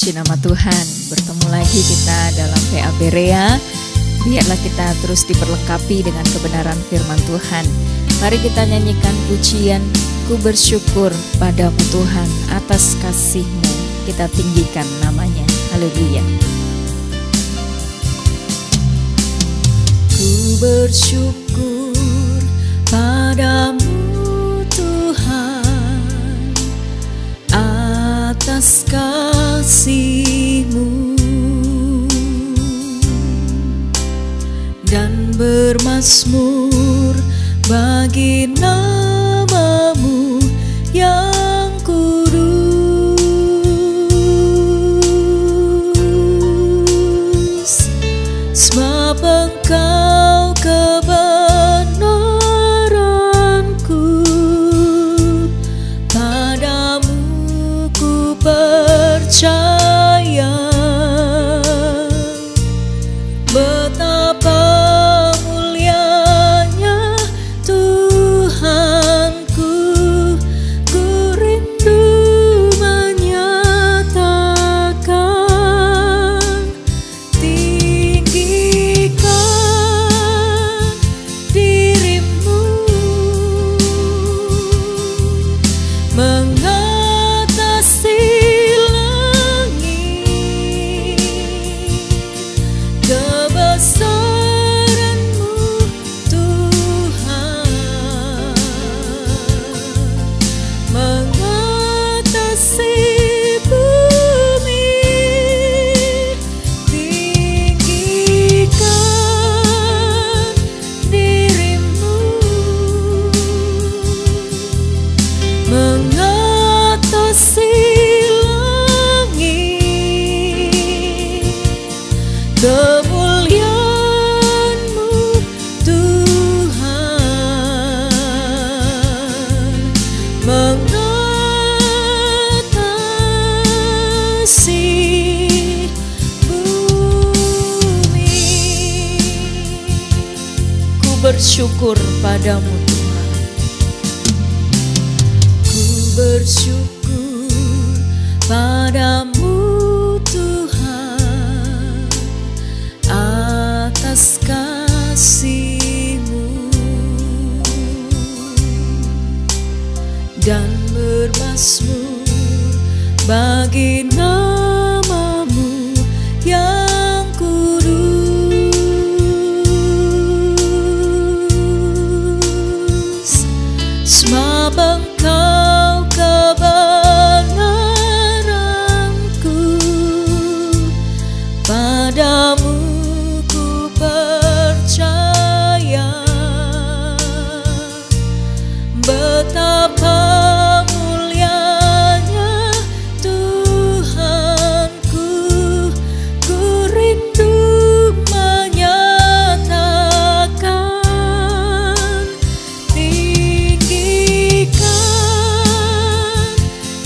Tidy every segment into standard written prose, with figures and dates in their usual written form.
Puji nama Tuhan, bertemu lagi kita dalam PA Berea. Biarlah kita terus diperlengkapi dengan kebenaran firman Tuhan. Mari kita nyanyikan pujian, ku bersyukur padamu Tuhan atas kasih-Mu. Kita tinggikan namanya. Haleluya. Ku bersyukur padamu Tuhan atas kasih-Mu, dan bermazmur bagi nama-Mu yang kudus. Sebab Engkau kebenaranku, padamu ku percaya. Betapa mulianya Tuhanku, ku rindu menyatakan. Tinggikan dirimu mengatasi langit, kebesaran-Mu Tuhan mengatasi bumi. Tinggikan dirimu mengatasi langit, kemuliaan-Mu Tuhan mengatasi bumi. Ku bersyukur padamu Tuhan, ku bersyukur padamu Tuhan atas kasih-Mu, dan bermazmur bagi nama-Mu yang kudus. Sebab Engkau kebenaranku, padamu ku percaya. Betapa mulianya Tuhanku, ku rindu menyatakan. Tinggikan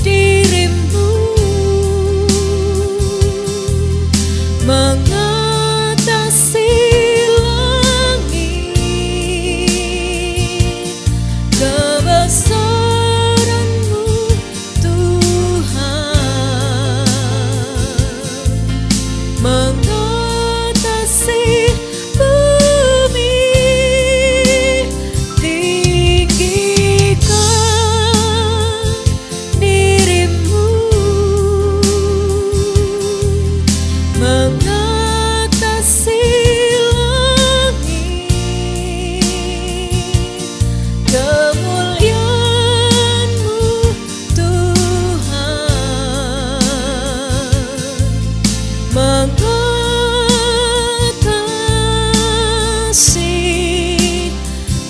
dirimu mengatasi langit, kebesaran-Mu Tuhan mengatasi bumi. Tinggikan dirimu mengatasi langit, kemuliaan-Mu Tuhan mengatasi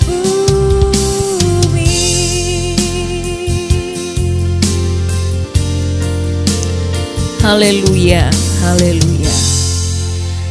bumi. Haleluya, haleluya.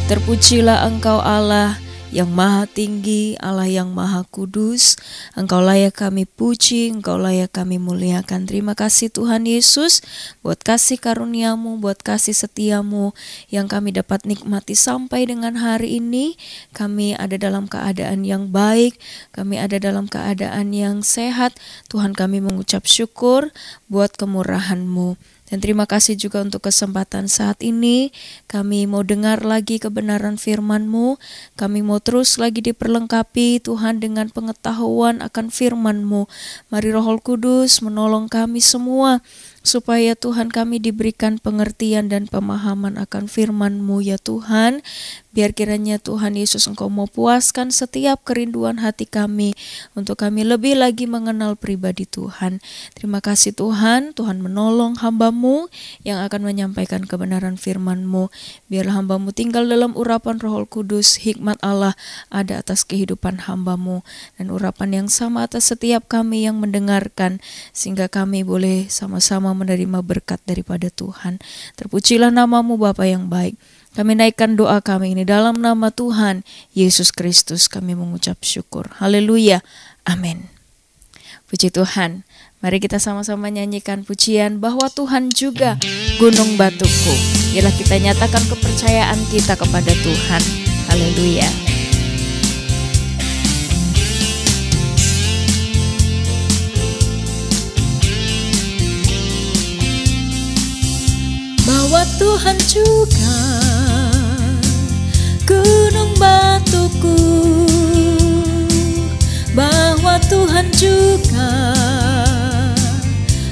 Terpujilah Engkau Allah yang maha tinggi, Allah yang maha kudus. Engkau layak kami puji, Engkau layak kami muliakan. Terima kasih Tuhan Yesus buat kasih karunia-Mu, buat kasih setia-Mu yang kami dapat nikmati sampai dengan hari ini. Kami ada dalam keadaan yang baik, kami ada dalam keadaan yang sehat. Tuhan, kami mengucap syukur buat kemurahan-Mu. Dan terima kasih juga untuk kesempatan saat ini. Kami mau dengar lagi kebenaran firman-Mu. Kami mau terus lagi diperlengkapi Tuhan dengan pengetahuan akan firman-Mu. Mari Roh Kudus menolong kami semua, supaya Tuhan kami diberikan pengertian dan pemahaman akan firman-Mu ya Tuhan. Biar kiranya Tuhan Yesus Engkau mau puaskan setiap kerinduan hati kami, untuk kami lebih lagi mengenal pribadi Tuhan. Terima kasih Tuhan, Tuhan menolong hamba-Mu yang akan menyampaikan kebenaran firman-Mu. Biarlah hamba-Mu tinggal dalam urapan Roh Kudus, hikmat Allah ada atas kehidupan hamba-Mu, dan urapan yang sama atas setiap kami yang mendengarkan, sehingga kami boleh sama-sama menerima berkat daripada Tuhan. Terpujilah nama-Mu Bapa yang baik. Kami naikkan doa kami ini dalam nama Tuhan Yesus Kristus, kami mengucap syukur. Haleluya. Amin. Puji Tuhan. Mari kita sama-sama nyanyikan pujian bahwa Tuhan juga gunung batuku. Biarlah kita nyatakan kepercayaan kita kepada Tuhan. Haleluya. Bahwa Tuhan juga gunung batuku, bahwa Tuhan juga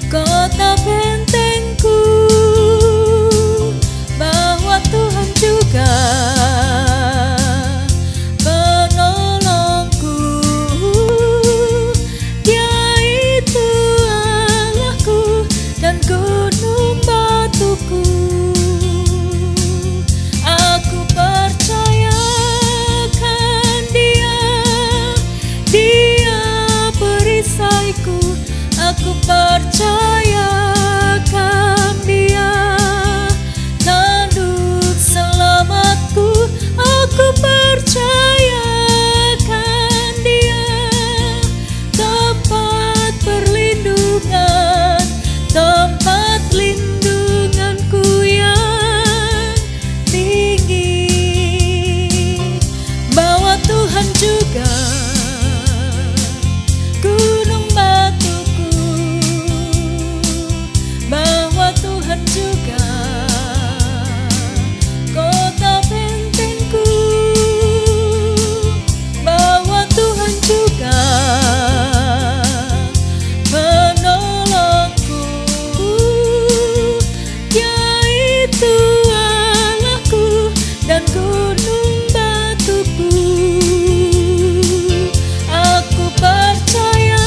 kota bentengku, bahwa Tuhan juga penolongku, Dia itu Allahku dan gunung batuku. Aku percayakan Dia, Dia perisaiku. Aku percayakan Dia, tanduk selamatku. Aku percayakan Dia, tempat perlindungan, tempat lindunganku yang tinggi. Bahwa Tuhan juga gunung batuku, bahwa Tuhan juga kota bentengku, bahwa Tuhan juga penolongku, yaitu Allahku dan gunung batuku. Aku percayakan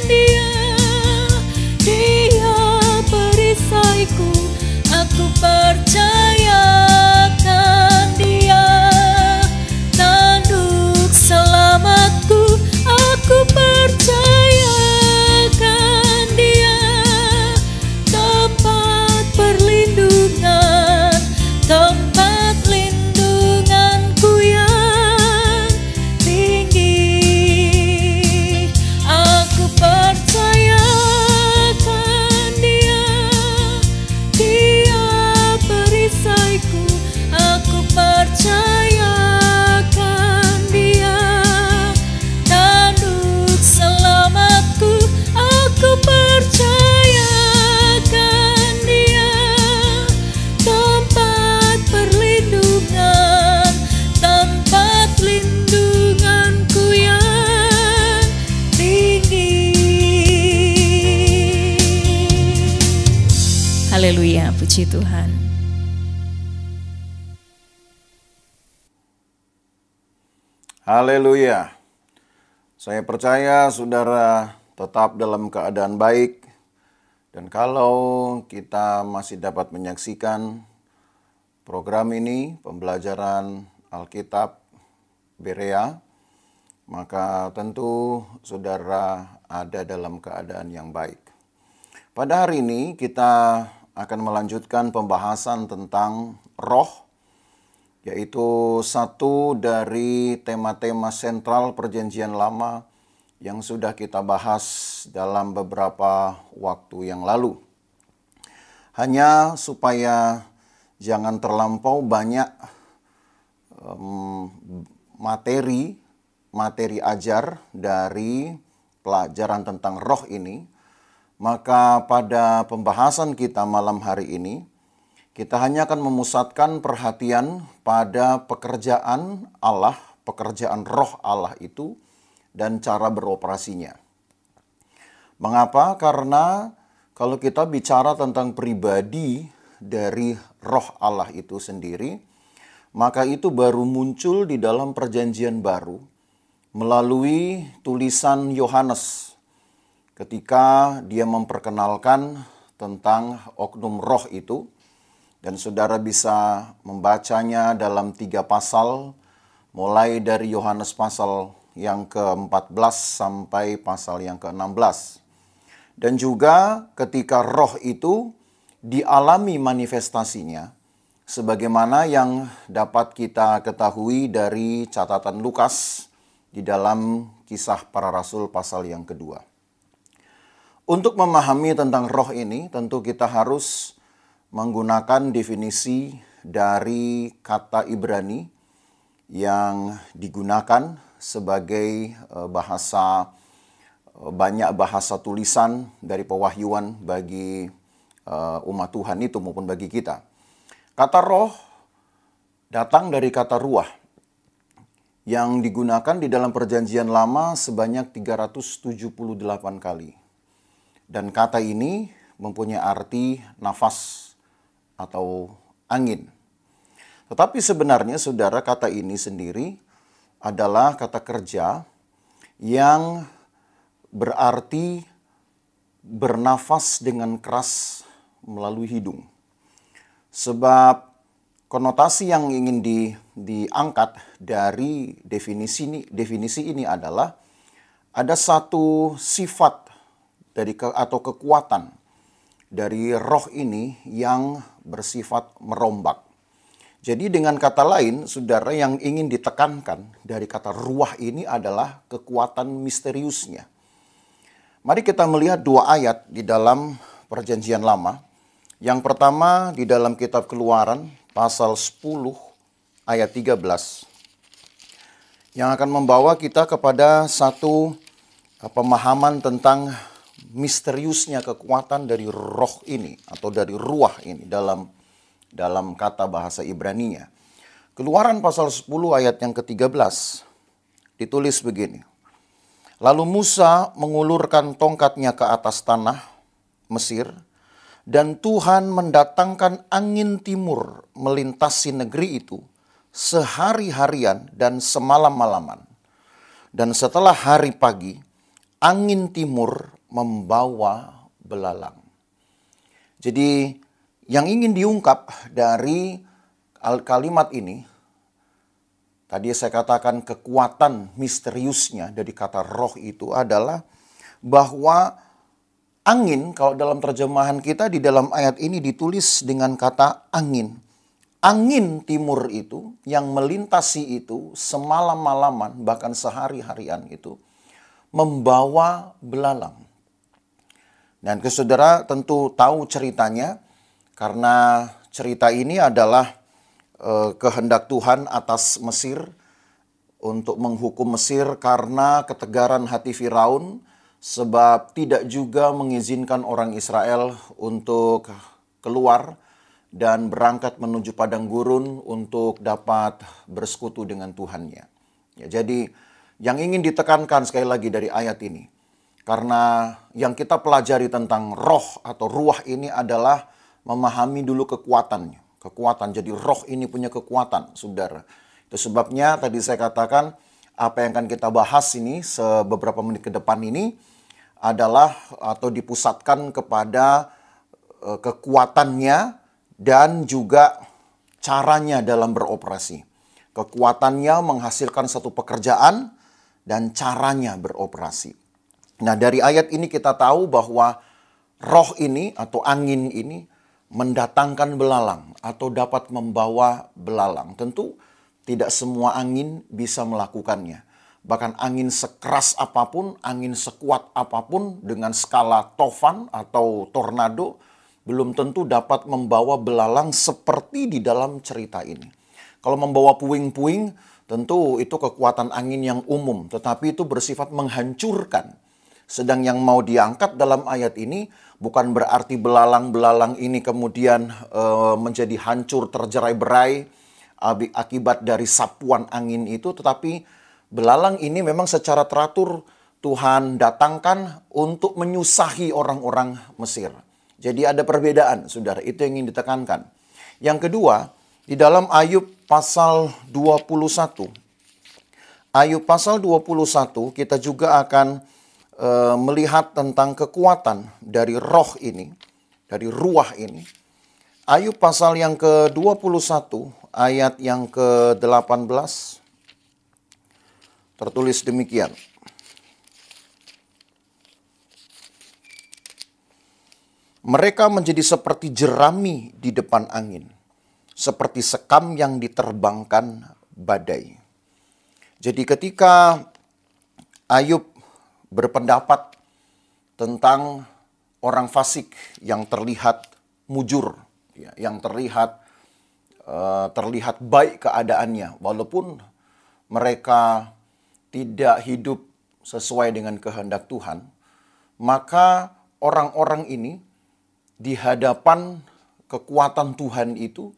Dia, Dia perisaiku. Aku percayakan Dia, tanduk selamatku. Aku percayakan Dia, tempat perlindungan, tempat lindunganku yang tinggi. Aku percayakan Dia, Dia perisaiku. Aku percayakan Dia, tanduk selamatku. Aku percayakan Dia, tempat perlindungan, tempat lindunganku yang tinggi. Haleluya, puji Tuhan. Haleluya. Saya percaya saudara tetap dalam keadaan baik. Dan kalau kita masih dapat menyaksikan program ini, pembelajaran Alkitab Berea, maka tentu saudara ada dalam keadaan yang baik. Pada hari ini kita akan melanjutkan pembahasan tentang roh, yaitu satu dari tema-tema sentral Perjanjian Lama yang sudah kita bahas dalam beberapa waktu yang lalu. Hanya supaya jangan terlampau banyak materi ajar dari pelajaran tentang roh ini, Maka pada pembahasan kita malam hari ini, kita hanya akan memusatkan perhatian pada pekerjaan Allah, pekerjaan roh Allah itu, dan cara beroperasinya. Mengapa? Karena kalau kita bicara tentang pribadi dari roh Allah itu sendiri, maka itu baru muncul di dalam perjanjian baru melalui tulisan Yohanes ketika dia memperkenalkan tentang oknum roh itu. Dan saudara bisa membacanya dalam 3 pasal, mulai dari Yohanes pasal yang ke-14 sampai pasal yang ke-16. Dan juga ketika roh itu dialami manifestasinya, sebagaimana yang dapat kita ketahui dari catatan Lukas di dalam Kisah Para Rasul pasal yang kedua. Untuk memahami tentang roh ini, tentu kita harus menggunakan definisi dari kata Ibrani yang digunakan sebagai banyak bahasa tulisan dari pewahyuan bagi umat Tuhan itu maupun bagi kita. Kata roh datang dari kata ruah yang digunakan di dalam perjanjian lama sebanyak 378 kali. Dan kata ini mempunyai arti nafas atau angin. Tetapi sebenarnya saudara, kata ini sendiri adalah kata kerja yang berarti bernafas dengan keras melalui hidung. Sebab konotasi yang ingin diangkat dari definisi ini adalah ada satu sifat atau kekuatan dari roh ini yang bersifat merombak. Jadi dengan kata lain, saudara, yang ingin ditekankan dari kata ruah ini adalah kekuatan misteriusnya. Mari kita melihat 2 ayat di dalam perjanjian lama. Yang pertama di dalam kitab Keluaran pasal 10 ayat 13. Yang akan membawa kita kepada satu pemahaman tentang misteriusnya kekuatan dari roh ini atau dari ruah ini dalam kata bahasa Ibraninya. Keluaran pasal 10 ayat yang ke-13 ditulis begini. Lalu Musa mengulurkan tongkatnya ke atas tanah Mesir, dan Tuhan mendatangkan angin timur melintasi negeri itu sehari-harian dan semalam-malaman. Dan setelah hari pagi, angin timur membawa belalang. Jadi yang ingin diungkap dari kalimat ini, tadi saya katakan kekuatan misteriusnya dari kata roh itu adalah bahwa angin, kalau dalam terjemahan kita di dalam ayat ini ditulis dengan kata angin. Angin timur itu yang melintasi itu semalam-malaman bahkan sehari-harian itu membawa belalang. Dan saudara tentu tahu ceritanya karena cerita ini adalah kehendak Tuhan atas Mesir untuk menghukum Mesir karena ketegaran hati Firaun sebab tidak juga mengizinkan orang Israel untuk keluar dan berangkat menuju padang gurun untuk dapat bersekutu dengan Tuhannya. Ya, jadi yang ingin ditekankan sekali lagi dari ayat ini, karena yang kita pelajari tentang roh atau ruah ini adalah memahami dulu kekuatannya. Kekuatan, jadi roh ini punya kekuatan, saudara. Itu sebabnya tadi saya katakan apa yang akan kita bahas ini beberapa menit ke depan ini adalah atau dipusatkan kepada kekuatannya dan juga caranya dalam beroperasi. Kekuatannya menghasilkan satu pekerjaan dan caranya beroperasi. Nah, dari ayat ini kita tahu bahwa roh ini atau angin ini mendatangkan belalang atau dapat membawa belalang. Tentu tidak semua angin bisa melakukannya. Bahkan angin sekeras apapun, angin sekuat apapun dengan skala tofan atau tornado belum tentu dapat membawa belalang seperti di dalam cerita ini. Kalau membawa puing-puing, tentu itu kekuatan angin yang umum, tetapi itu bersifat menghancurkan. Sedang yang mau diangkat dalam ayat ini bukan berarti belalang-belalang ini kemudian menjadi hancur tercerai-berai akibat dari sapuan angin itu, tetapi belalang ini memang secara teratur Tuhan datangkan untuk menyusahi orang-orang Mesir. Jadi ada perbedaan, saudara, itu yang ingin ditekankan. Yang kedua, di dalam Ayub pasal 21. Ayub pasal 21 kita juga akan melihat tentang kekuatan dari roh ini, dari ruah ini. Ayub pasal yang ke-21 ayat yang ke-18 tertulis demikian. Mereka menjadi seperti jerami di depan angin, seperti sekam yang diterbangkan badai. Jadi ketika Ayub berpendapat tentang orang fasik yang terlihat mujur, ya, yang terlihat baik keadaannya, walaupun mereka tidak hidup sesuai dengan kehendak Tuhan, maka orang-orang ini di hadapan kekuatan Tuhan itu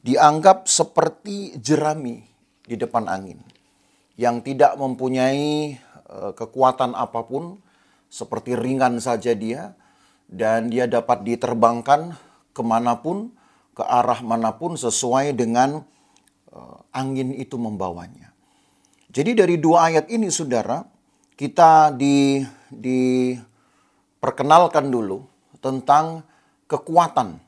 dianggap seperti jerami di depan angin yang tidak mempunyai kekuatan apapun, seperti ringan saja dia, dan dia dapat diterbangkan kemanapun, ke arah manapun sesuai dengan angin itu membawanya. Jadi dari dua ayat ini, saudara, kita diperkenalkan dulu tentang kekuatan.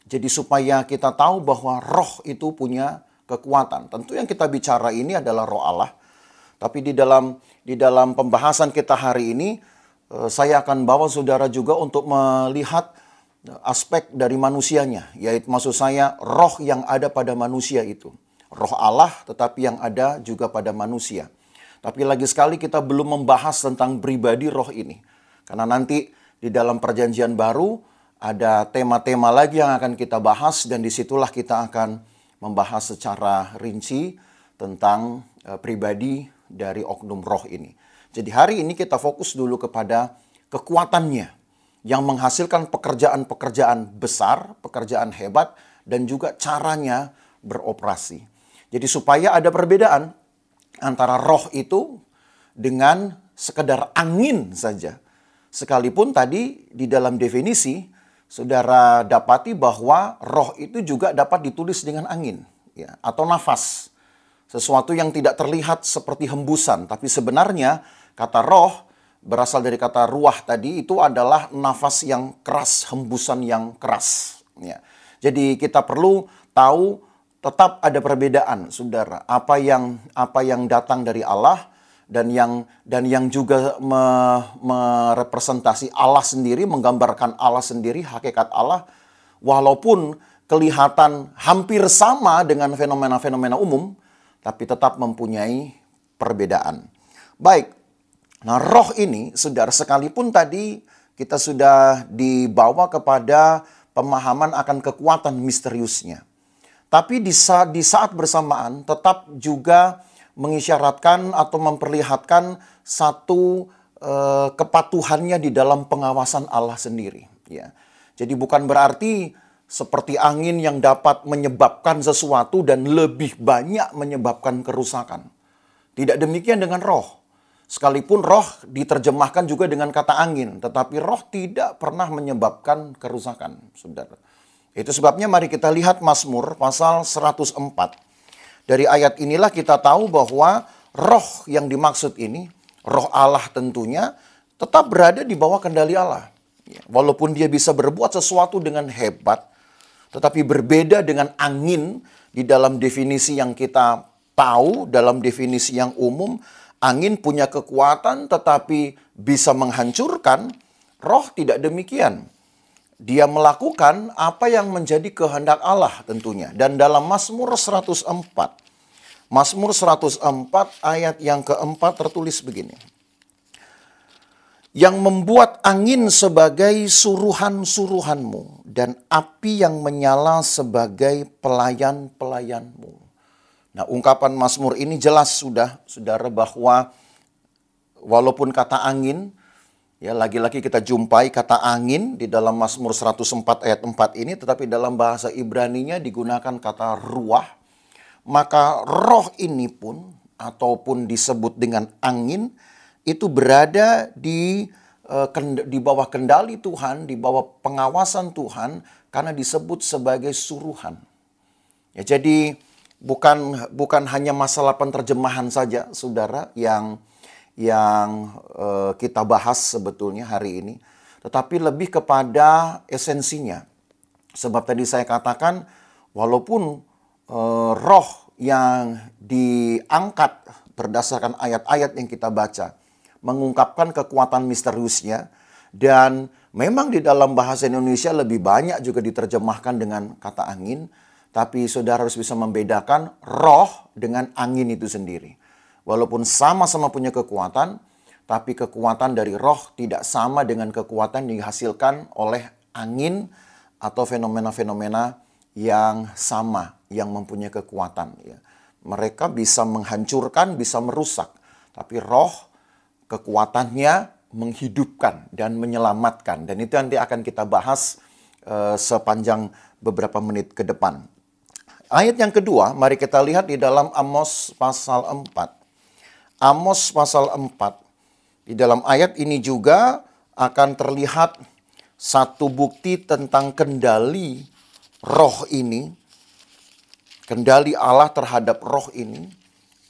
Jadi supaya kita tahu bahwa roh itu punya kekuatan. Tentu yang kita bicara ini adalah roh Allah. Tapi di dalam pembahasan kita hari ini, saya akan bawa saudara juga untuk melihat aspek dari manusianya. Yaitu maksud saya roh yang ada pada manusia itu. Roh Allah tetapi yang ada juga pada manusia. Tapi lagi sekali kita belum membahas tentang pribadi roh ini. Karena nanti di dalam perjanjian baru ada tema-tema lagi yang akan kita bahas. Dan disitulah kita akan membahas secara rinci tentang pribadi dari oknum roh ini. Jadi hari ini kita fokus dulu kepada kekuatannya yang menghasilkan pekerjaan-pekerjaan besar, pekerjaan hebat, dan juga caranya beroperasi. Jadi supaya ada perbedaan antara roh itu dengan sekedar angin saja. Sekalipun tadi di dalam definisi, saudara dapati bahwa roh itu juga dapat ditulis dengan angin, ya, atau nafas. Sesuatu yang tidak terlihat seperti hembusan, tapi sebenarnya kata roh berasal dari kata ruah tadi, itu adalah nafas yang keras, hembusan yang keras. Ya. Jadi kita perlu tahu tetap ada perbedaan, saudara. Apa yang datang dari Allah dan yang juga merepresentasi Allah sendiri, menggambarkan Allah sendiri, hakikat Allah, walaupun kelihatan hampir sama dengan fenomena-fenomena umum, tapi tetap mempunyai perbedaan. Baik, nah roh ini, saudara, sekalipun tadi kita sudah dibawa kepada pemahaman akan kekuatan misteriusnya. Tapi di saat bersamaan tetap juga mengisyaratkan atau memperlihatkan satu kepatuhannya di dalam pengawasan Allah sendiri. Ya. Jadi bukan berarti seperti angin yang dapat menyebabkan sesuatu dan lebih banyak menyebabkan kerusakan. Tidak demikian dengan roh. Sekalipun roh diterjemahkan juga dengan kata angin, tetapi roh tidak pernah menyebabkan kerusakan, saudara. Itu sebabnya mari kita lihat Mazmur pasal 104. Dari ayat inilah kita tahu bahwa roh yang dimaksud ini, roh Allah tentunya, tetap berada di bawah kendali Allah. Walaupun dia bisa berbuat sesuatu dengan hebat, tetapi berbeda dengan angin di dalam definisi yang kita tahu, dalam definisi yang umum, angin punya kekuatan tetapi bisa menghancurkan. Roh tidak demikian. Dia melakukan apa yang menjadi kehendak Allah tentunya. Dan dalam Mazmur 104, Mazmur 104 ayat yang keempat tertulis begini. Yang membuat angin sebagai suruhan-suruhanmu dan api yang menyala sebagai pelayan-pelayanmu. Nah, ungkapan Mazmur ini jelas sudah, saudara, bahwa walaupun kata angin Ya, lagi-lagi kita jumpai kata angin di dalam Mazmur 104 ayat 4 ini, tetapi dalam bahasa Ibraninya digunakan kata ruah. Maka roh ini pun, ataupun disebut dengan angin, itu berada di bawah kendali Tuhan, di bawah pengawasan Tuhan, karena disebut sebagai suruhan. Ya, jadi bukan hanya masalah penerjemahan saja, saudara, yang kita bahas sebetulnya hari ini, tetapi lebih kepada esensinya. Sebab tadi saya katakan, walaupun roh yang diangkat berdasarkan ayat-ayat yang kita baca mengungkapkan kekuatan misteriusnya, dan memang di dalam bahasa Indonesia lebih banyak juga diterjemahkan dengan kata angin, tapi saudara harus bisa membedakan roh dengan angin itu sendiri. Walaupun sama-sama punya kekuatan, tapi kekuatan dari roh tidak sama dengan kekuatan yang dihasilkan oleh angin atau fenomena-fenomena yang sama, yang mempunyai kekuatan. Ya. Mereka bisa menghancurkan, bisa merusak. Tapi roh, kekuatannya menghidupkan dan menyelamatkan. Dan itu nanti akan kita bahas sepanjang beberapa menit ke depan. Ayat yang kedua, mari kita lihat di dalam Amos pasal 4. Amos pasal 4. Di dalam ayat ini juga akan terlihat satu bukti tentang kendali roh ini. Kendali Allah terhadap roh ini.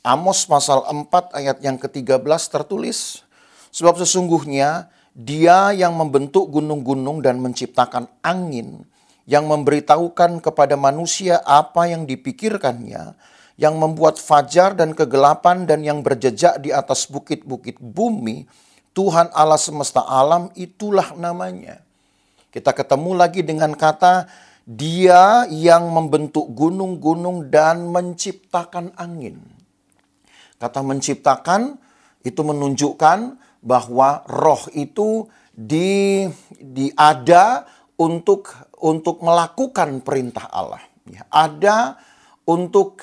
Amos pasal 4 ayat yang ke-13 tertulis, sebab sesungguhnya Dia yang membentuk gunung-gunung dan menciptakan angin, yang memberitahukan kepada manusia apa yang dipikirkannya, yang membuat fajar dan kegelapan dan yang berjejak di atas bukit-bukit bumi, Tuhan Allah semesta alam, itulah namanya. Kita ketemu lagi dengan kata Dia yang membentuk gunung-gunung dan menciptakan angin. Kata menciptakan itu menunjukkan bahwa roh itu ada untuk melakukan perintah Allah. Ya, ada untuk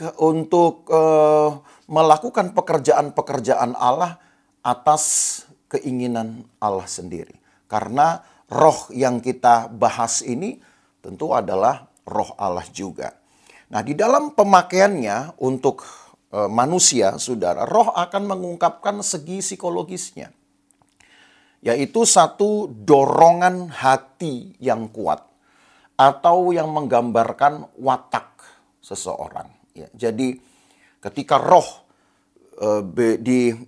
melakukan pekerjaan-pekerjaan Allah atas keinginan Allah sendiri. Karena roh yang kita bahas ini tentu adalah roh Allah juga. Nah, di dalam pemakaiannya untuk manusia, saudara, roh akan mengungkapkan segi psikologisnya. Yaitu satu dorongan hati yang kuat atau yang menggambarkan watak seseorang. Ya, jadi ketika roh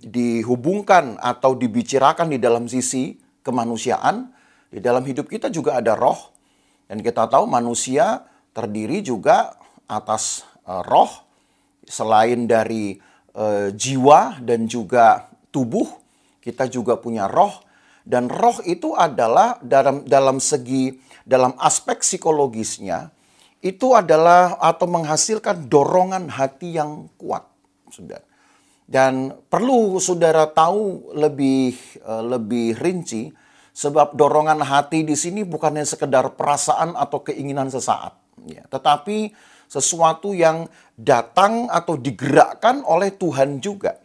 dihubungkan atau dibicarakan di dalam sisi kemanusiaan, di dalam hidup kita juga ada roh. Dan kita tahu manusia terdiri juga atas roh, selain dari jiwa dan juga tubuh, kita juga punya roh. Dan roh itu adalah dalam aspek psikologisnya, itu adalah atau menghasilkan dorongan hati yang kuat, saudara. Dan perlu saudara tahu lebih rinci, sebab dorongan hati di sini bukannya sekedar perasaan atau keinginan sesaat, ya, tetapi sesuatu yang datang atau digerakkan oleh Tuhan juga.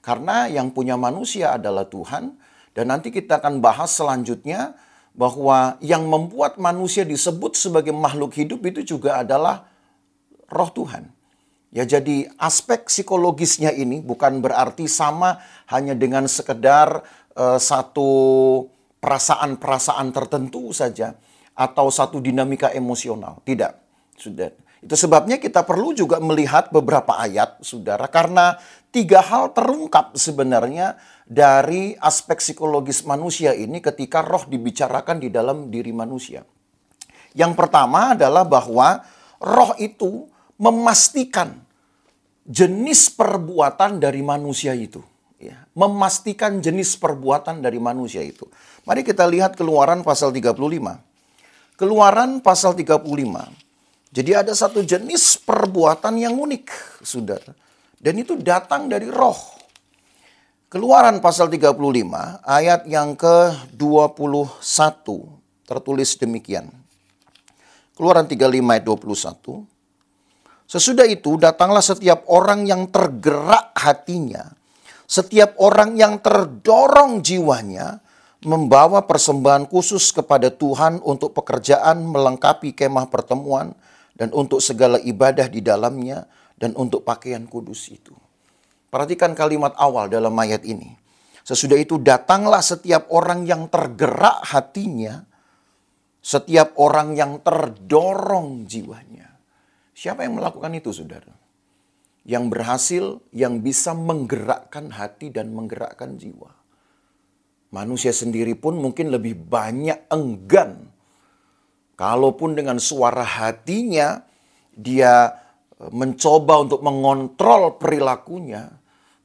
Karena yang punya manusia adalah Tuhan, dan nanti kita akan bahas selanjutnya bahwa yang membuat manusia disebut sebagai makhluk hidup itu juga adalah roh Tuhan. Ya, jadi aspek psikologisnya ini bukan berarti sama hanya dengan sekedar satu perasaan-perasaan tertentu saja atau satu dinamika emosional. Tidak, sudah. Itu sebabnya kita perlu juga melihat beberapa ayat, saudara, karena 3 hal terungkap sebenarnya dari aspek psikologis manusia ini ketika roh dibicarakan di dalam diri manusia. Yang pertama adalah bahwa roh itu memastikan jenis perbuatan dari manusia itu. Ya, memastikan jenis perbuatan dari manusia itu. Mari kita lihat Keluaran pasal 35. Keluaran pasal 35. Jadi ada satu jenis perbuatan yang unik, saudara. Dan itu datang dari roh. Keluaran pasal 35 ayat yang ke-21 tertulis demikian. Keluaran 35 ayat 21. Sesudah itu datanglah setiap orang yang tergerak hatinya, setiap orang yang terdorong jiwanya, membawa persembahan khusus kepada Tuhan untuk pekerjaan melengkapi kemah pertemuan dan untuk segala ibadah di dalamnya dan untuk pakaian kudus itu. Perhatikan kalimat awal dalam ayat ini. Sesudah itu datanglah setiap orang yang tergerak hatinya, setiap orang yang terdorong jiwanya. Siapa yang melakukan itu, saudara? Yang berhasil, yang bisa menggerakkan hati dan menggerakkan jiwa. Manusia sendiri pun mungkin lebih banyak enggan. Kalaupun dengan suara hatinya, dia mencoba untuk mengontrol perilakunya,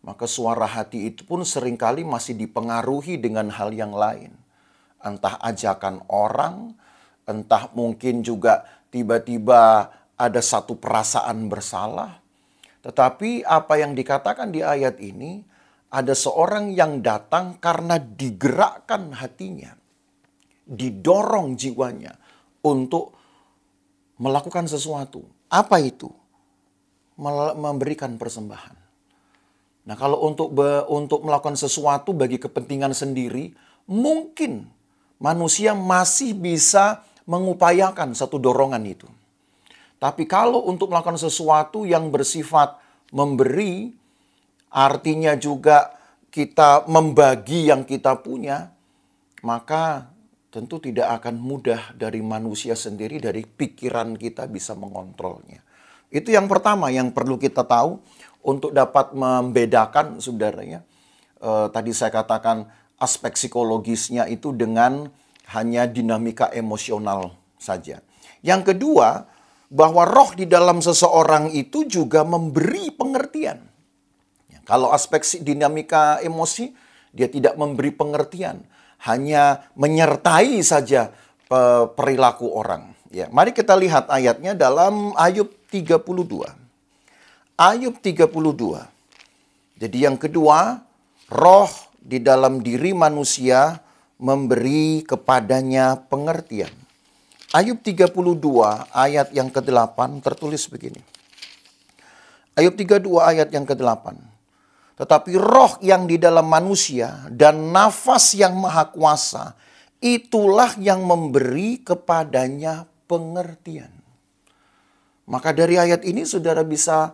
maka suara hati itu pun seringkali masih dipengaruhi dengan hal yang lain. Entah ajakan orang, entah mungkin juga tiba-tiba ada satu perasaan bersalah. Tetapi apa yang dikatakan di ayat ini, ada seorang yang datang karena digerakkan hatinya, didorong jiwanya untuk melakukan sesuatu. Apa itu? Memberikan persembahan. Nah, kalau untuk melakukan sesuatu bagi kepentingan sendiri, mungkin manusia masih bisa mengupayakan satu dorongan itu. Tapi kalau untuk melakukan sesuatu yang bersifat memberi, artinya juga kita membagi yang kita punya, maka tentu tidak akan mudah dari manusia sendiri, dari pikiran kita bisa mengontrolnya. Itu yang pertama yang perlu kita tahu untuk dapat membedakan, saudara ya. Tadi saya katakan aspek psikologisnya itu dengan hanya dinamika emosional saja. Yang kedua, bahwa roh di dalam seseorang itu juga memberi pengertian. Kalau aspek dinamika emosi, dia tidak memberi pengertian, hanya menyertai saja perilaku orang. Ya, mari kita lihat ayatnya dalam Ayub 32. Ayub 32. Jadi yang kedua, roh di dalam diri manusia memberi kepadanya pengertian. Ayub 32 ayat yang ke-8 tertulis begini. Ayub 32 ayat yang ke-8. Tetapi roh yang di dalam manusia dan nafas yang maha kuasa, itulah yang memberi kepadanya pengertian. Maka dari ayat ini saudara bisa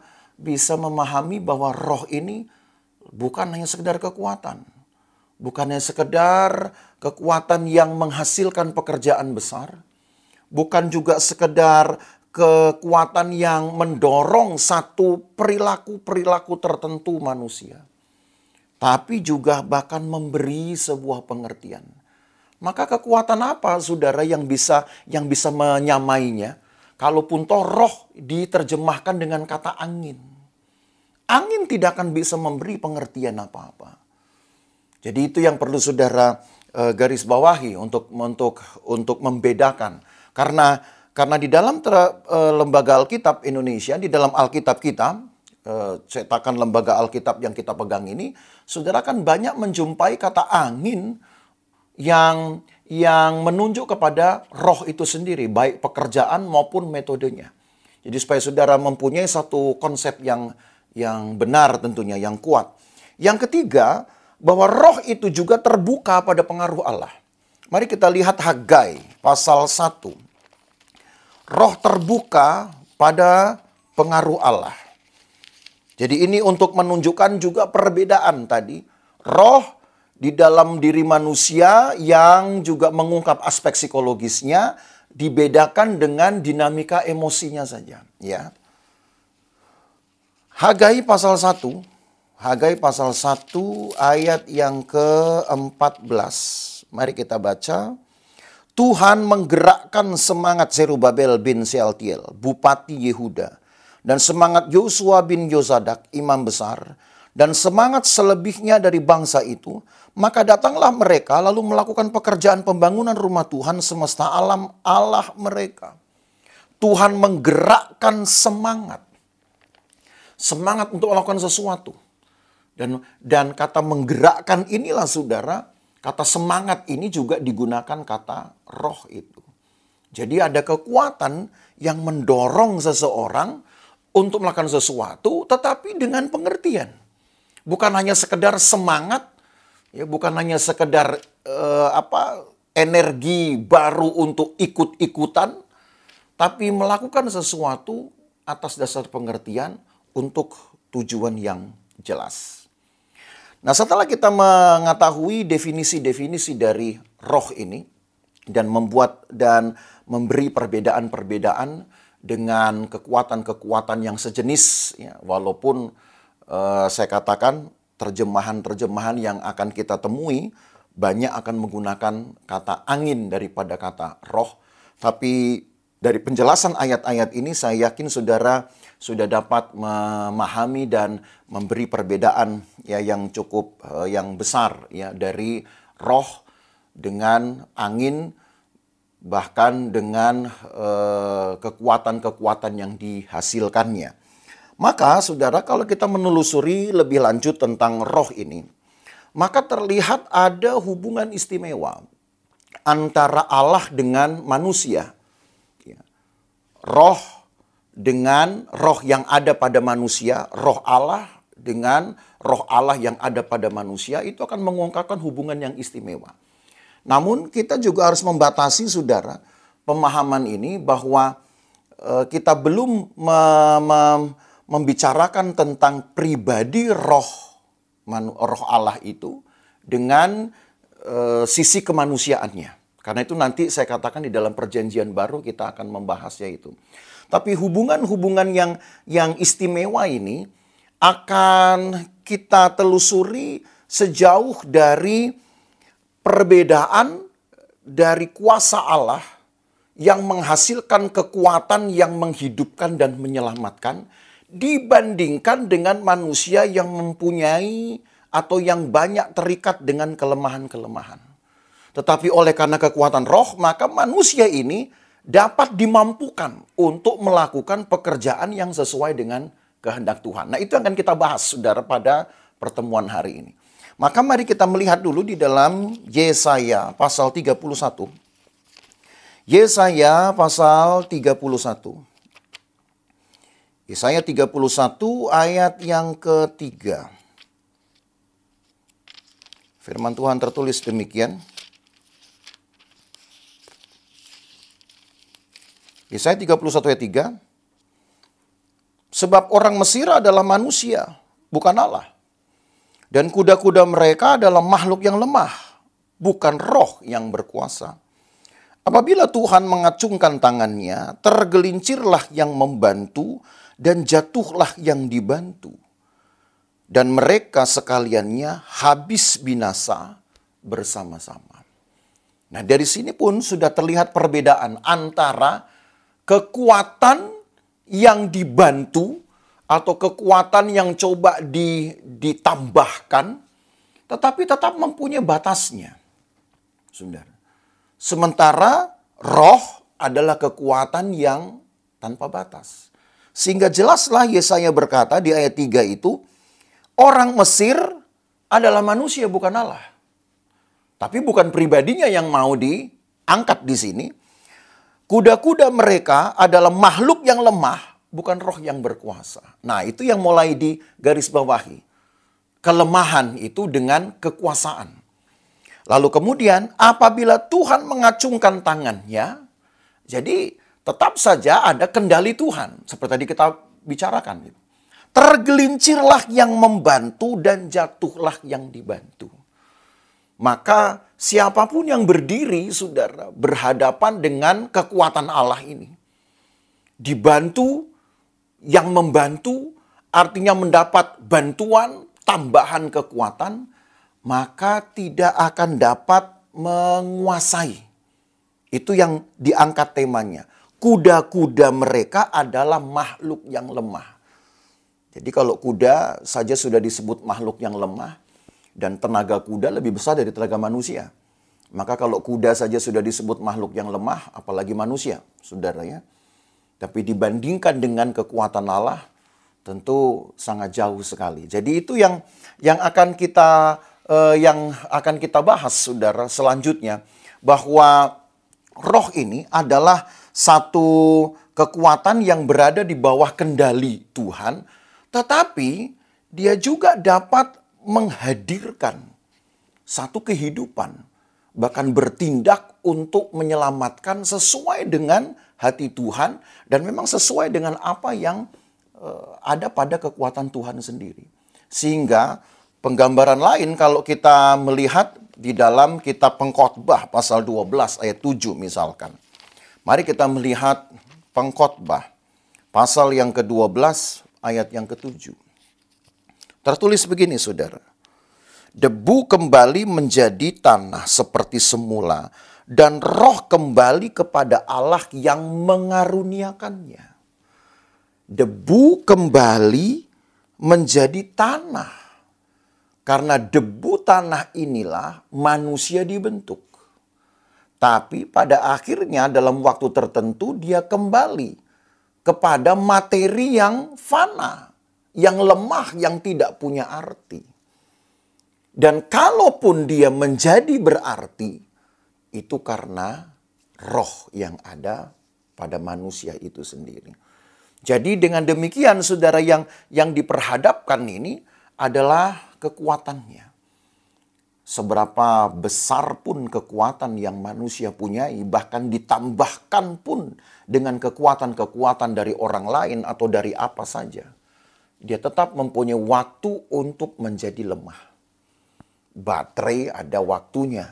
memahami bahwa roh ini bukan hanya sekedar kekuatan. Bukan hanya sekedar kekuatan yang menghasilkan pekerjaan besar. Bukan juga sekedar kekuatan yang mendorong satu perilaku-perilaku tertentu manusia. Tapi juga bahkan memberi sebuah pengertian. Maka kekuatan apa saudara yang bisa menyamainya? Kalaupun toh roh diterjemahkan dengan kata angin. Angin tidak akan bisa memberi pengertian apa-apa. Jadi itu yang perlu saudara garis bawahi untuk membedakan. Karena di dalam lembaga Alkitab Indonesia, di dalam Alkitab kita, cetakan lembaga Alkitab yang kita pegang ini, saudara kan banyak menjumpai kata angin yang menunjuk kepada roh itu sendiri, baik pekerjaan maupun metodenya. Jadi supaya saudara mempunyai satu konsep yang benar tentunya, yang kuat. Yang ketiga, bahwa roh itu juga terbuka pada pengaruh Allah. Mari kita lihat Hagai pasal 1. Roh terbuka pada pengaruh Allah. Jadi ini untuk menunjukkan juga perbedaan tadi. Roh di dalam diri manusia yang juga mengungkap aspek psikologisnya dibedakan dengan dinamika emosinya saja. Ya. Hagai pasal 1. Hagai pasal 1 ayat yang ke-14. Mari kita baca. Tuhan menggerakkan semangat Zerubabel bin Sealtiel, bupati Yehuda, dan semangat Yosua bin Yozadak, imam besar, dan semangat selebihnya dari bangsa itu, maka datanglah mereka lalu melakukan pekerjaan pembangunan rumah Tuhan semesta alam Allah mereka. Tuhan menggerakkan semangat. Semangat untuk melakukan sesuatu. Dan kata menggerakkan inilah saudara, kata semangat ini juga digunakan kata roh itu. Jadi ada kekuatan yang mendorong seseorang untuk melakukan sesuatu tetapi dengan pengertian. Bukan hanya sekedar semangat Ya, bukan hanya sekedar energi baru untuk ikut-ikutan, tapi melakukan sesuatu atas dasar pengertian untuk tujuan yang jelas. Nah, setelah kita mengetahui definisi-definisi dari roh ini dan membuat dan memberi perbedaan-perbedaan dengan kekuatan-kekuatan yang sejenis, ya, walaupun saya katakan terjemahan-terjemahan yang akan kita temui banyak akan menggunakan kata angin daripada kata roh. Tapi dari penjelasan ayat-ayat ini saya yakin saudara sudah dapat memahami dan memberi perbedaan ya yang cukup yang besar ya dari roh dengan angin, bahkan dengan kekuatan-kekuatan yang dihasilkannya. Maka saudara, kalau kita menelusuri lebih lanjut tentang roh ini, maka terlihat ada hubungan istimewa antara Allah dengan manusia. Roh dengan roh yang ada pada manusia, roh Allah dengan roh Allah yang ada pada manusia, itu akan mengungkapkan hubungan yang istimewa. Namun kita juga harus membatasi saudara pemahaman ini bahwa kita belum membicarakan tentang pribadi roh Allah itu dengan sisi kemanusiaannya. Karena itu nanti saya katakan di dalam perjanjian baru kita akan membahasnya itu. Tapi hubungan-hubungan yang istimewa ini akan kita telusuri sejauh dari perbedaan dari kuasa Allah yang menghasilkan kekuatan yang menghidupkan dan menyelamatkan dibandingkan dengan manusia yang mempunyai atau yang banyak terikat dengan kelemahan-kelemahan. Tetapi oleh karena kekuatan roh, maka manusia ini dapat dimampukan untuk melakukan pekerjaan yang sesuai dengan kehendak Tuhan. Nah, itu akan kita bahas, saudara, pada pertemuan hari ini. Maka mari kita melihat dulu di dalam Yesaya pasal 31. Yesaya pasal 31. Yesaya 31 ayat yang ketiga. Firman Tuhan tertulis demikian. Yesaya 31 ayat 3. Sebab orang Mesir adalah manusia, bukan Allah. Dan kuda-kuda mereka adalah makhluk yang lemah, bukan roh yang berkuasa. Apabila Tuhan mengacungkan tangannya, tergelincirlah yang membantu dan jatuhlah yang dibantu. Dan mereka sekaliannya habis binasa bersama-sama. Nah, dari sini pun sudah terlihat perbedaan antara kekuatan yang dibantu atau kekuatan yang coba ditambahkan, tetapi tetap mempunyai batasnya. Saudara. Sementara roh adalah kekuatan yang tanpa batas. Sehingga jelaslah Yesaya berkata di ayat 3 itu, orang Mesir adalah manusia bukan Allah. Tapi bukan pribadinya yang mau diangkat di sini. Kuda-kuda mereka adalah makhluk yang lemah, bukan roh yang berkuasa. Nah, itu yang mulai digarisbawahi. Kelemahan itu dengan kekuasaan. Lalu kemudian apabila Tuhan mengacungkan tangannya, jadi tetap saja ada kendali Tuhan. Seperti tadi kita bicarakan. Tergelincirlah yang membantu dan jatuhlah yang dibantu. Maka siapapun yang berdiri, saudara, berhadapan dengan kekuatan Allah ini. Dibantu, yang membantu, artinya mendapat bantuan, tambahan kekuatan, maka tidak akan dapat menguasai. Itu yang diangkat temanya. Kuda-kuda mereka adalah makhluk yang lemah. Jadi kalau kuda saja sudah disebut makhluk yang lemah, dan tenaga kuda lebih besar dari tenaga manusia. Maka kalau kuda saja sudah disebut makhluk yang lemah, apalagi manusia, saudara ya. Tapi dibandingkan dengan kekuatan Allah, tentu sangat jauh sekali. Jadi itu yang akan kita bahas, saudara, selanjutnya. Bahwa roh ini adalah satu kekuatan yang berada di bawah kendali Tuhan, tetapi dia juga dapat menghadirkan satu kehidupan, bahkan bertindak untuk menyelamatkan sesuai dengan hati Tuhan dan memang sesuai dengan apa yang ada pada kekuatan Tuhan sendiri. Sehingga penggambaran lain kalau kita melihat di dalam kitab Pengkhotbah pasal 12 ayat 7 misalkan. Mari kita melihat Pengkhotbah pasal yang ke-12 ayat yang ke-7. Tertulis begini saudara. Debu kembali menjadi tanah seperti semula, dan roh kembali kepada Allah yang mengaruniakannya. Debu kembali menjadi tanah. Karena debu tanah inilah manusia dibentuk. Tapi pada akhirnya dalam waktu tertentu dia kembali kepada materi yang fana, yang lemah, yang tidak punya arti. Dan kalaupun dia menjadi berarti, itu karena roh yang ada pada manusia itu sendiri. Jadi dengan demikian saudara, yang diperhadapkan ini adalah kekuatannya. Seberapa besar pun kekuatan yang manusia punyai, bahkan ditambahkan pun dengan kekuatan-kekuatan dari orang lain atau dari apa saja, dia tetap mempunyai waktu untuk menjadi lemah. Baterai ada waktunya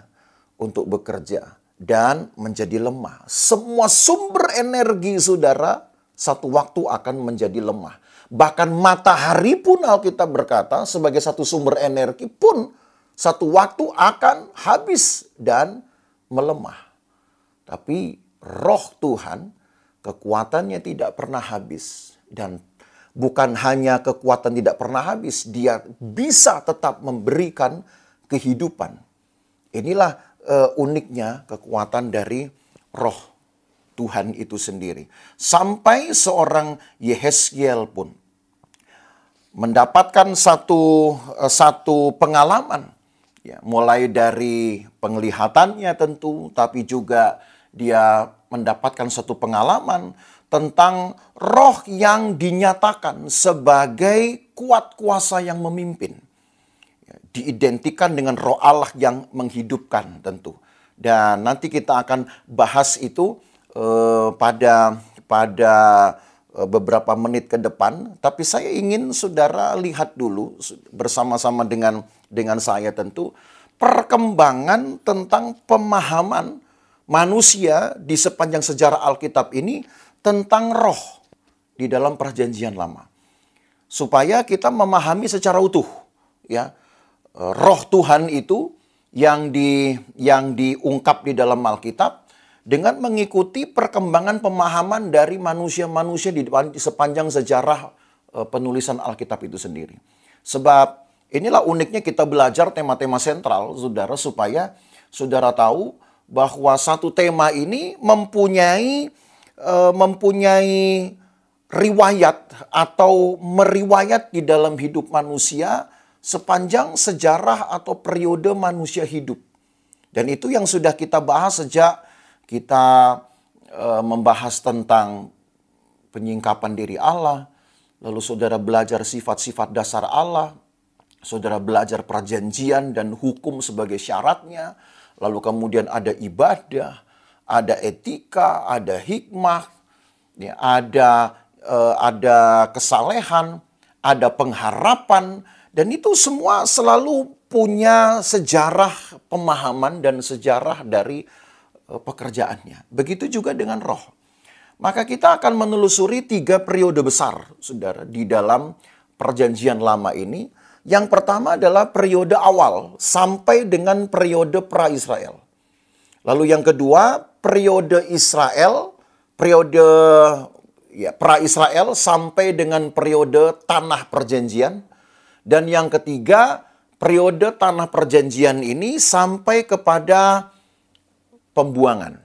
untuk bekerja dan menjadi lemah. Semua sumber energi saudara satu waktu akan menjadi lemah. Bahkan matahari pun Alkitab berkata sebagai satu sumber energi pun satu waktu akan habis dan melemah. Tapi roh Tuhan kekuatannya tidak pernah habis. Dan bukan hanya kekuatan tidak pernah habis, dia bisa tetap memberikan kehidupan. Inilah uniknya kekuatan dari roh Tuhan itu sendiri. Sampai seorang Yehezkiel pun mendapatkan satu pengalaman. Ya, mulai dari penglihatannya tentu, tapi juga dia mendapatkan satu pengalaman tentang roh yang dinyatakan sebagai kuat kuasa yang memimpin. Diidentikan dengan roh Allah yang menghidupkan tentu. Dan nanti kita akan bahas itu pada beberapa menit ke depan. Tapi saya ingin saudara lihat dulu bersama-sama dengan saya tentu perkembangan tentang pemahaman manusia di sepanjang sejarah Alkitab ini tentang roh di dalam Perjanjian Lama. Supaya kita memahami secara utuh, ya. Roh Tuhan itu yang diungkap di dalam Alkitab dengan mengikuti perkembangan pemahaman dari manusia-manusia di sepanjang sejarah penulisan Alkitab itu sendiri. Sebab inilah uniknya kita belajar tema-tema sentral, saudara, supaya saudara tahu bahwa satu tema ini mempunyai riwayat atau meriwayat di dalam hidup manusia sepanjang sejarah atau periode manusia hidup. Dan itu yang sudah kita bahas sejak kita membahas tentang penyingkapan diri Allah. Lalu saudara belajar sifat-sifat dasar Allah. Saudara belajar perjanjian dan hukum sebagai syaratnya. Lalu kemudian ada ibadah, ada etika, ada hikmah, ya, ada kesalehan, ada pengharapan. Dan itu semua selalu punya sejarah pemahaman dan sejarah dari pekerjaannya. Begitu juga dengan roh. Maka kita akan menelusuri 3 periode besar, saudara, di dalam Perjanjian Lama ini. Yang pertama adalah periode awal sampai dengan periode pra-Israel. Lalu yang kedua, periode Israel, periode pra-Israel sampai dengan periode Tanah Perjanjian. Dan yang ketiga, periode Tanah Perjanjian ini sampai kepada pembuangan.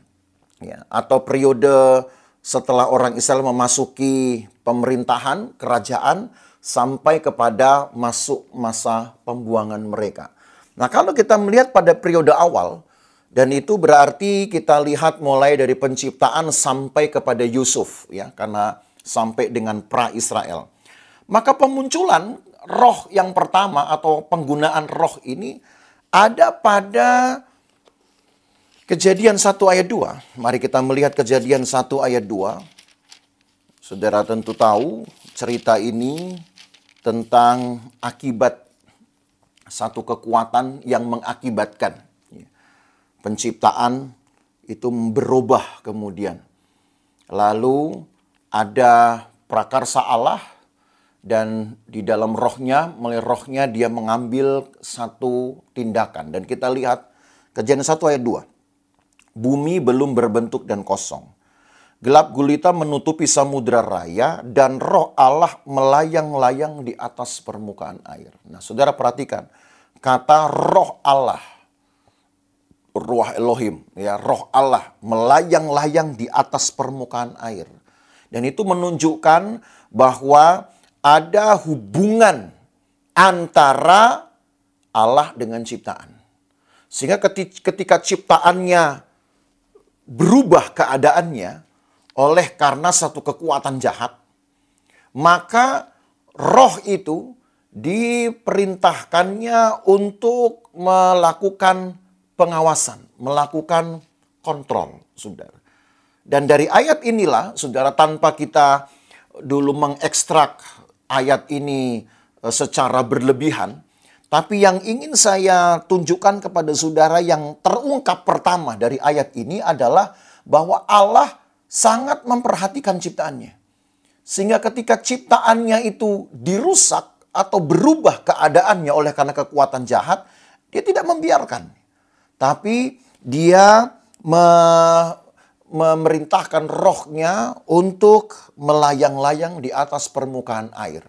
Ya, atau periode setelah orang Israel memasuki pemerintahan, kerajaan, sampai kepada masuk masa pembuangan mereka. Nah, kalau kita melihat pada periode awal, dan itu berarti kita lihat mulai dari penciptaan sampai kepada Yusuf, ya, karena sampai dengan pra-Israel. Maka pemunculan roh yang pertama atau penggunaan roh ini ada pada Kejadian 1 ayat 2. Mari kita melihat Kejadian 1 ayat 2. Saudara tentu tahu cerita ini tentang akibat satu kekuatan yang mengakibatkan penciptaan itu berubah kemudian. Lalu ada prakarsa Allah dan di dalam rohnya, melalui rohnya dia mengambil satu tindakan. Dan kita lihat Kejadian 1 ayat 2. Bumi belum berbentuk dan kosong. Gelap gulita menutupi samudra raya dan roh Allah melayang-layang di atas permukaan air. Nah, saudara perhatikan, kata roh Allah, ruah Elohim, ya, roh Allah melayang-layang di atas permukaan air. Dan itu menunjukkan bahwa ada hubungan antara Allah dengan ciptaan. Sehingga ketika ciptaannya berubah keadaannya oleh karena satu kekuatan jahat, maka roh itu diperintahkannya untuk melakukan pengawasan, melakukan kontrol, saudara. Dan dari ayat inilah, saudara, tanpa kita dulu mengekstrak ayat ini secara berlebihan, tapi yang ingin saya tunjukkan kepada saudara yang terungkap pertama dari ayat ini adalah bahwa Allah sangat memperhatikan ciptaannya. Sehingga ketika ciptaannya itu dirusak atau berubah keadaannya oleh karena kekuatan jahat, dia tidak membiarkan. Tapi dia memerintahkan rohnya untuk melayang-layang di atas permukaan air.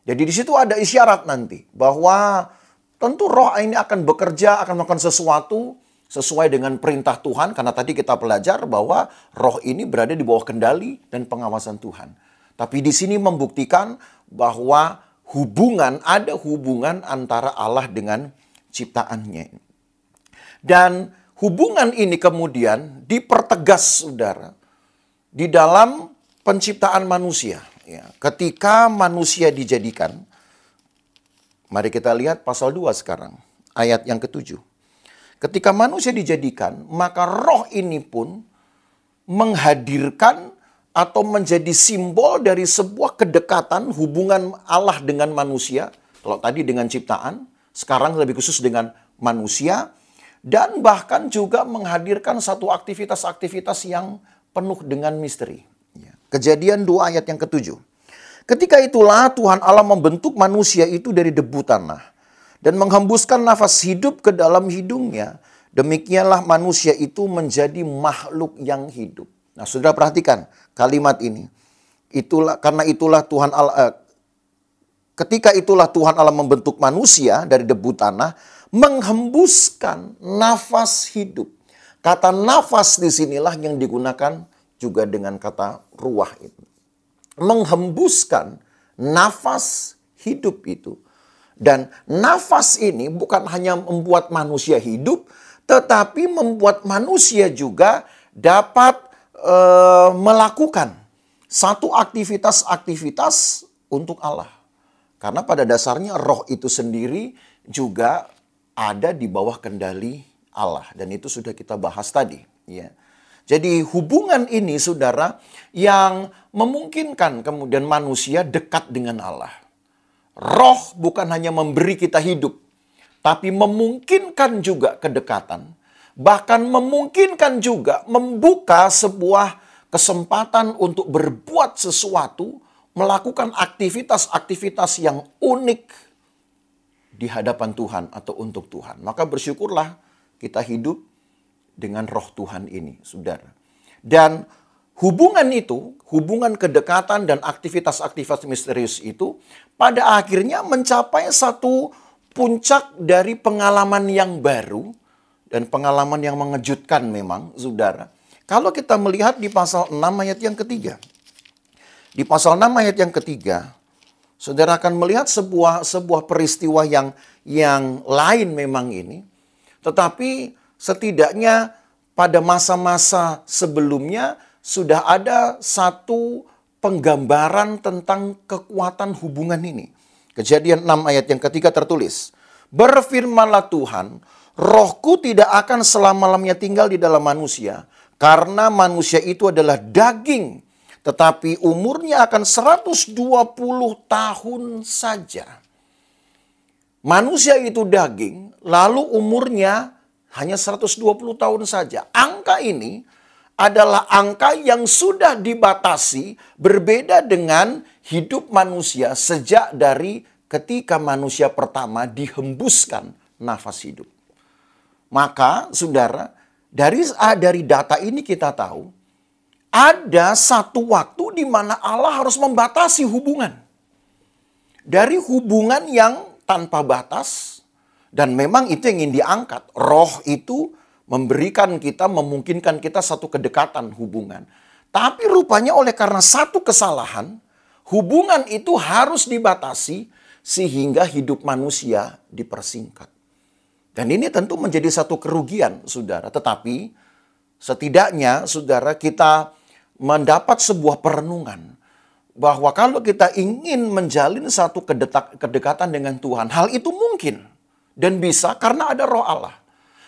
Jadi di situ ada isyarat nanti bahwa tentu roh ini akan bekerja, akan melakukan sesuatu sesuai dengan perintah Tuhan. Karena tadi kita belajar bahwa roh ini berada di bawah kendali dan pengawasan Tuhan. Tapi di sini membuktikan bahwa ada hubungan antara Allah dengan ciptaannya. Dan hubungan ini kemudian dipertegas, saudara, di dalam penciptaan manusia. Ya, ketika manusia dijadikan, mari kita lihat pasal 2 sekarang, ayat yang ke-7. Ketika manusia dijadikan, maka roh ini pun menghadirkan atau menjadi simbol dari sebuah kedekatan hubungan Allah dengan manusia. Kalau tadi dengan ciptaan, sekarang lebih khusus dengan manusia. Dan bahkan juga menghadirkan satu aktivitas-aktivitas yang penuh dengan misteri. Kejadian 2 ayat yang ke-7. Ketika itulah Tuhan Allah membentuk manusia itu dari debu tanah dan menghembuskan nafas hidup ke dalam hidungnya. Demikianlah manusia itu menjadi makhluk yang hidup. Nah, saudara perhatikan kalimat ini. Ketika itulah Tuhan Allah membentuk manusia dari debu tanah, menghembuskan nafas hidup. Kata nafas disinilah yang digunakan juga dengan kata ruah itu. Menghembuskan nafas hidup itu. Dan nafas ini bukan hanya membuat manusia hidup, tetapi membuat manusia juga dapat melakukan satu aktivitas-aktivitas untuk Allah. Karena pada dasarnya roh itu sendiri juga ada di bawah kendali Allah. Dan itu sudah kita bahas tadi, ya. Jadi hubungan ini, saudara, yang memungkinkan kemudian manusia dekat dengan Allah. Roh bukan hanya memberi kita hidup, tapi memungkinkan juga kedekatan. Bahkan memungkinkan juga membuka sebuah kesempatan untuk berbuat sesuatu, melakukan aktivitas-aktivitas yang unik di hadapan Tuhan atau untuk Tuhan. Maka bersyukurlah kita hidup dengan roh Tuhan ini, saudara. Dan hubungan itu, hubungan kedekatan dan aktivitas-aktivitas misterius itu, pada akhirnya mencapai satu puncak dari pengalaman yang baru, dan pengalaman yang mengejutkan memang, saudara. Kalau kita melihat di pasal 6 ayat yang ketiga. Di pasal 6 ayat yang ketiga, saudara akan melihat sebuah peristiwa yang lain memang ini. Tetapi setidaknya pada masa-masa sebelumnya sudah ada satu penggambaran tentang kekuatan hubungan ini. Kejadian 6 ayat yang ketiga tertulis, Berfirmanlah Tuhan, rohku tidak akan selama-lamanya tinggal di dalam manusia, karena manusia itu adalah daging, tetapi umurnya akan 120 tahun saja. Manusia itu daging, lalu umurnya hanya 120 tahun saja. Angka ini adalah angka yang sudah dibatasi, berbeda dengan hidup manusia sejak dari ketika manusia pertama dihembuskan nafas hidup. Maka saudara, dari data ini kita tahu, ada satu waktu di mana Allah harus membatasi hubungan. Dari hubungan yang tanpa batas, dan memang itu yang ingin diangkat. Roh itu memberikan kita, memungkinkan kita satu kedekatan hubungan. Tapi rupanya oleh karena satu kesalahan, hubungan itu harus dibatasi sehingga hidup manusia dipersingkat. Dan ini tentu menjadi satu kerugian, saudara. Tetapi setidaknya, saudara, kita mendapat sebuah perenungan bahwa kalau kita ingin menjalin satu kedekatan dengan Tuhan, hal itu mungkin dan bisa karena ada Roh Allah.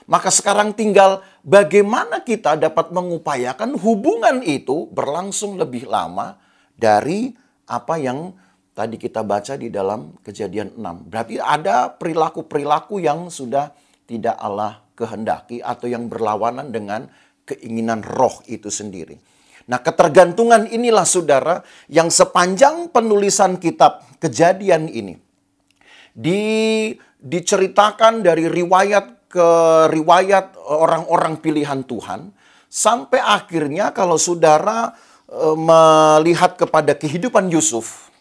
Maka sekarang tinggal bagaimana kita dapat mengupayakan hubungan itu berlangsung lebih lama dari apa yang tadi kita baca di dalam Kejadian 6. Berarti ada perilaku-perilaku yang sudah tidak Allah kehendaki atau yang berlawanan dengan keinginan roh itu sendiri. Nah, ketergantungan inilah saudara yang sepanjang penulisan kitab Kejadian ini diceritakan dari riwayat ke riwayat orang-orang pilihan Tuhan, sampai akhirnya kalau saudara melihat kepada kehidupan Yusuf,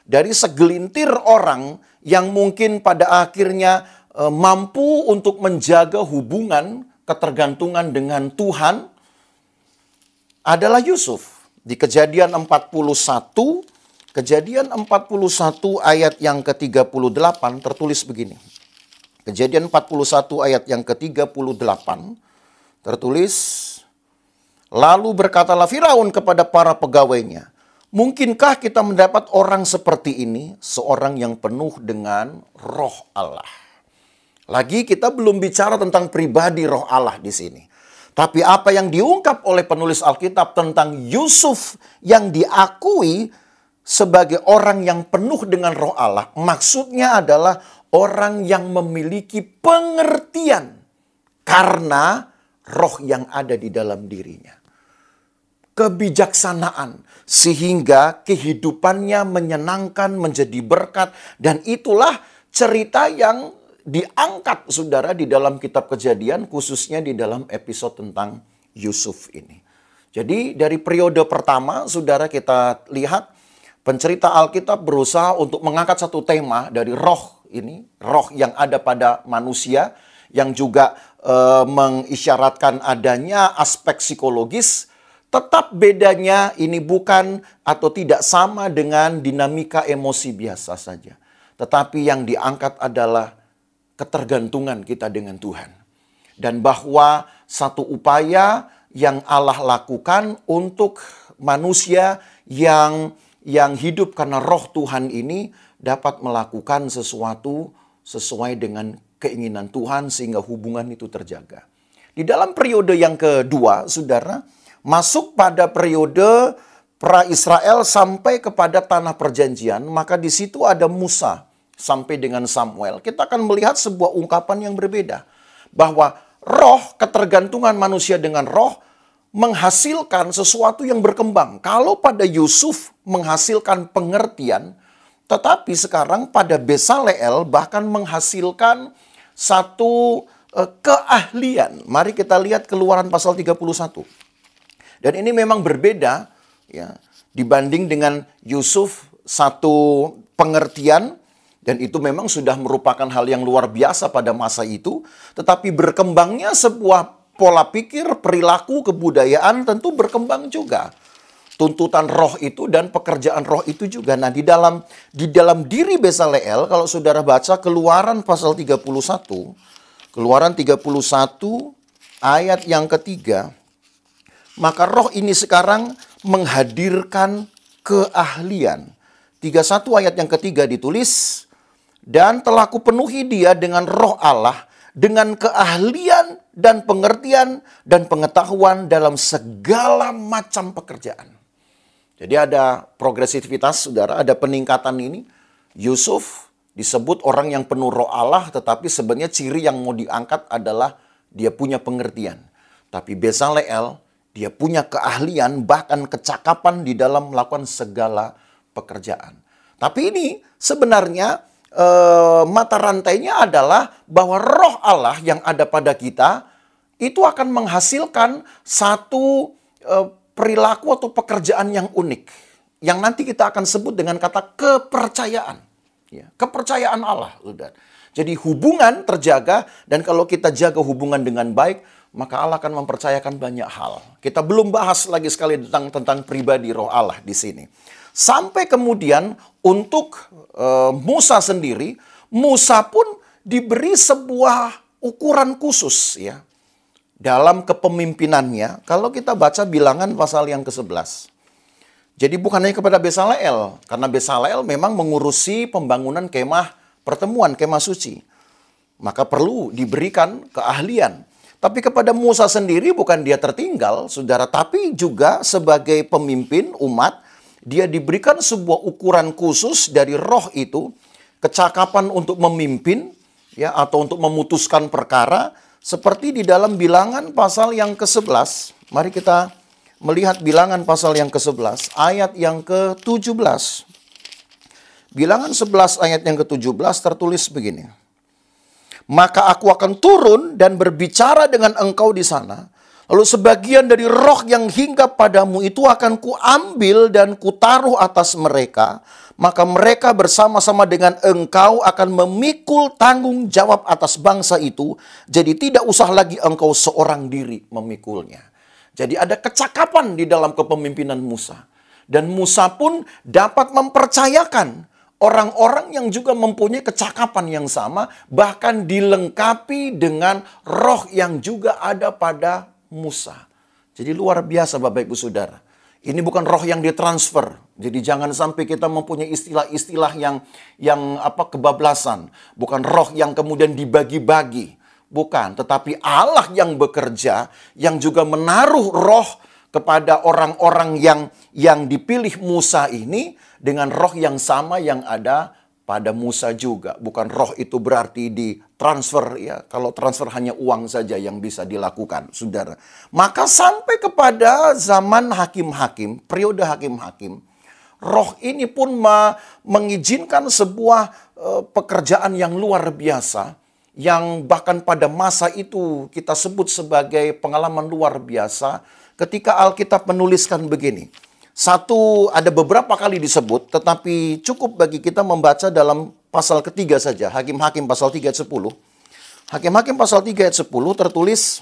dari segelintir orang yang mungkin pada akhirnya mampu untuk menjaga hubungan ketergantungan dengan Tuhan adalah Yusuf. Di Kejadian 41 ayat yang ke-38 tertulis begini. Kejadian 41 ayat yang ke-38 tertulis, lalu berkatalah Firaun kepada para pegawainya, mungkinkah kita mendapat orang seperti ini, seorang yang penuh dengan Roh Allah. Lagi kita belum bicara tentang pribadi Roh Allah di sini. Tapi apa yang diungkap oleh penulis Alkitab tentang Yusuf yang diakui sebagai orang yang penuh dengan Roh Allah, maksudnya adalah orang yang memiliki pengertian karena roh yang ada di dalam dirinya. Kebijaksanaan sehingga kehidupannya menyenangkan, menjadi berkat, dan itulah cerita yang diangkat saudara di dalam kitab Kejadian, khususnya di dalam episode tentang Yusuf ini. Jadi dari periode pertama saudara kita lihat pencerita Alkitab berusaha untuk mengangkat satu tema dari roh ini, roh yang ada pada manusia yang juga mengisyaratkan adanya aspek psikologis. Tetap bedanya ini bukan atau tidak sama dengan dinamika emosi biasa saja. Tetapi yang diangkat adalah ketergantungan kita dengan Tuhan. Dan bahwa satu upaya yang Allah lakukan untuk manusia yang hidup karena roh Tuhan ini dapat melakukan sesuatu sesuai dengan keinginan Tuhan sehingga hubungan itu terjaga. Di dalam periode yang kedua, saudara, masuk pada periode pra-Israel sampai kepada tanah perjanjian, maka di situ ada Musa sampai dengan Samuel. Kita akan melihat sebuah ungkapan yang berbeda. Bahwa roh, ketergantungan manusia dengan roh menghasilkan sesuatu yang berkembang. Kalau pada Yusuf menghasilkan pengertian, tetapi sekarang pada Besaleel bahkan menghasilkan satu keahlian. Mari kita lihat Keluaran pasal 31. Dan ini memang berbeda ya, dibanding dengan Yusuf, satu pengertian, dan itu memang sudah merupakan hal yang luar biasa pada masa itu. Tetapi berkembangnya sebuah pola pikir, perilaku, kebudayaan tentu berkembang juga. Tuntutan roh itu dan pekerjaan roh itu juga. Nah, di dalam diri Besaleel, kalau saudara baca Keluaran pasal 31, Keluaran 31 ayat yang ketiga, maka roh ini sekarang menghadirkan keahlian. 31 ayat yang ketiga ditulis, dan telah kupenuhi dia dengan roh Allah, dengan keahlian dan pengertian dan pengetahuan dalam segala macam pekerjaan. Jadi ada progresivitas, saudara, ada peningkatan ini. Yusuf disebut orang yang penuh roh Allah, tetapi sebenarnya ciri yang mau diangkat adalah dia punya pengertian. Tapi Bezaleel, dia punya keahlian, bahkan kecakapan di dalam melakukan segala pekerjaan. Tapi ini sebenarnya mata rantainya adalah bahwa roh Allah yang ada pada kita itu akan menghasilkan satu perilaku atau pekerjaan yang unik. Yang nanti kita akan sebut dengan kata kepercayaan. Ya, kepercayaan Allah. Jadi hubungan terjaga, dan kalau kita jaga hubungan dengan baik, maka Allah akan mempercayakan banyak hal. Kita belum bahas lagi sekali tentang pribadi roh Allah di sini. Sampai kemudian untuk Musa sendiri, Musa pun diberi sebuah ukuran khusus ya dalam kepemimpinannya. Kalau kita baca Bilangan pasal yang ke-11. Jadi bukan hanya kepada Bezaleel, karena Bezaleel memang mengurusi pembangunan kemah pertemuan, kemah suci. Maka perlu diberikan keahlian. Tapi kepada Musa sendiri bukan dia tertinggal, saudara, tapi juga sebagai pemimpin umat, dia diberikan sebuah ukuran khusus dari roh itu, kecakapan untuk memimpin, ya, atau untuk memutuskan perkara, seperti di dalam Bilangan pasal yang ke-11. Mari kita melihat Bilangan pasal yang ke-11, ayat yang ke-17. Bilangan 11 ayat yang ke-17 tertulis begini. Maka aku akan turun dan berbicara dengan engkau di sana. Lalu sebagian dari roh yang hinggap padamu itu akan kuambil dan kutaruh atas mereka. Maka mereka bersama-sama dengan engkau akan memikul tanggung jawab atas bangsa itu. Jadi tidak usah lagi engkau seorang diri memikulnya. Jadi ada kecakapan di dalam kepemimpinan Musa. Dan Musa pun dapat mempercayakan orang-orang yang juga mempunyai kecakapan yang sama, bahkan dilengkapi dengan roh yang juga ada pada Musa. Jadi luar biasa Bapak Ibu Saudara. Ini bukan roh yang ditransfer. Jadi jangan sampai kita mempunyai istilah-istilah yang kebablasan. Bukan roh yang kemudian dibagi-bagi. Bukan, tetapi Allah yang bekerja, yang juga menaruh roh kepada orang-orang yang dipilih Musa ini dengan roh yang sama yang ada pada Musa juga. Bukan roh itu berarti ditransfer ya. Kalau transfer hanya uang saja yang bisa dilakukan, saudara. Maka sampai kepada zaman hakim-hakim, periode hakim-hakim, roh ini pun mengizinkan sebuah pekerjaan yang luar biasa, yang bahkan pada masa itu kita sebut sebagai pengalaman luar biasa ketika Alkitab menuliskan begini. Ada beberapa kali disebut, tetapi cukup bagi kita membaca dalam pasal ketiga saja. Hakim-hakim pasal 3 ayat 10. Hakim-hakim pasal 3 ayat 10 tertulis,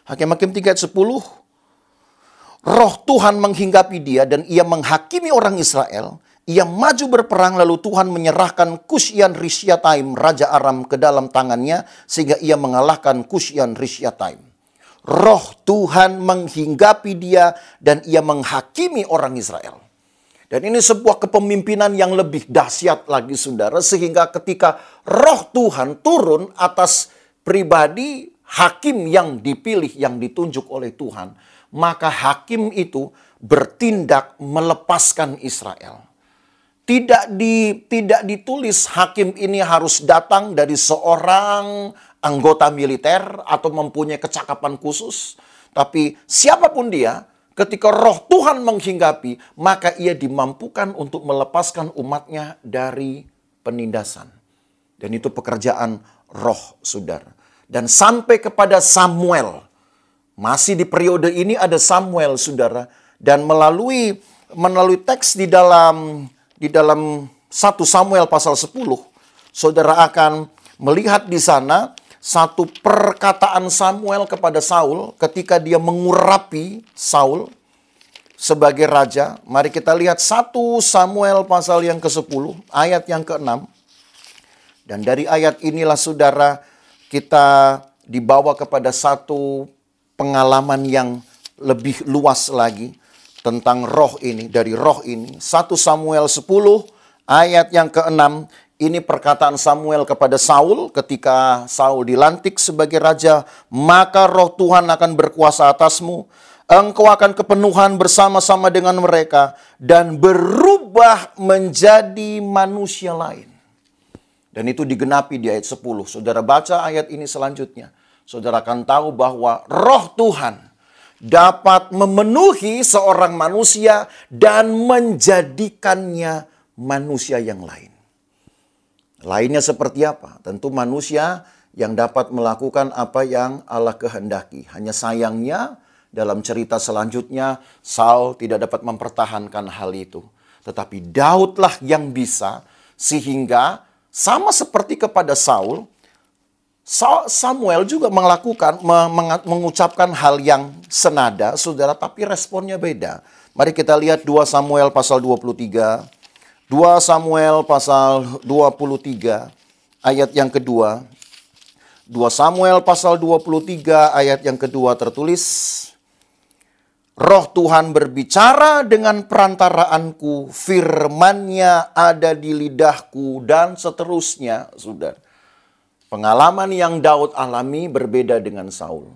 Hakim-hakim 3 ayat 10, roh Tuhan menghinggapi dia dan ia menghakimi orang Israel. Ia maju berperang, lalu Tuhan menyerahkan Kusyan Rishyataim, Raja Aram, ke dalam tangannya, sehingga ia mengalahkan Kusyan Rishyataim. Roh Tuhan menghinggapi dia, dan ia menghakimi orang Israel. Dan ini sebuah kepemimpinan yang lebih dahsyat lagi, saudara, sehingga ketika roh Tuhan turun atas pribadi hakim yang dipilih, yang ditunjuk oleh Tuhan, maka hakim itu bertindak melepaskan Israel. Tidak ditulis hakim ini harus datang dari seorang anggota militer atau mempunyai kecakapan khusus. Tapi siapapun dia, ketika roh Tuhan menghinggapi, maka ia dimampukan untuk melepaskan umatnya dari penindasan. Dan itu pekerjaan roh, saudara. Dan sampai kepada Samuel. Masih di periode ini ada Samuel, saudara. Dan melalui teks di dalam 1 Samuel pasal 10, saudara akan melihat di sana satu perkataan Samuel kepada Saul ketika dia mengurapi Saul sebagai raja. Mari kita lihat 1 Samuel pasal yang ke-10, ayat yang ke-6. Dan dari ayat inilah saudara kita dibawa kepada satu pengalaman yang lebih luas lagi tentang roh ini, dari roh ini. 1 Samuel 10 ayat yang ke-6, Ini perkataan Samuel kepada Saul ketika Saul dilantik sebagai raja. Maka roh Tuhan akan berkuasa atasmu. Engkau akan kepenuhan bersama-sama dengan mereka. Dan berubah menjadi manusia lain. Dan itu digenapi di ayat 10. Saudara baca ayat ini selanjutnya. Saudara akan tahu bahwa roh Tuhan dapat memenuhi seorang manusia dan menjadikannya manusia yang lain. Lainnya seperti apa? Tentu manusia yang dapat melakukan apa yang Allah kehendaki. Hanya sayangnya dalam cerita selanjutnya Saul tidak dapat mempertahankan hal itu. Tetapi Daudlah yang bisa, sehingga sama seperti kepada Saul, Samuel juga mengucapkan hal yang senada, saudara, tapi responnya beda. Mari kita lihat 2 Samuel pasal 23. 2 Samuel pasal 23 ayat yang kedua. 2 Samuel pasal 23 ayat yang kedua tertulis, Roh Tuhan berbicara dengan perantaraanku, firman-Nya ada di lidahku, dan seterusnya, saudara. Pengalaman yang Daud alami berbeda dengan Saul.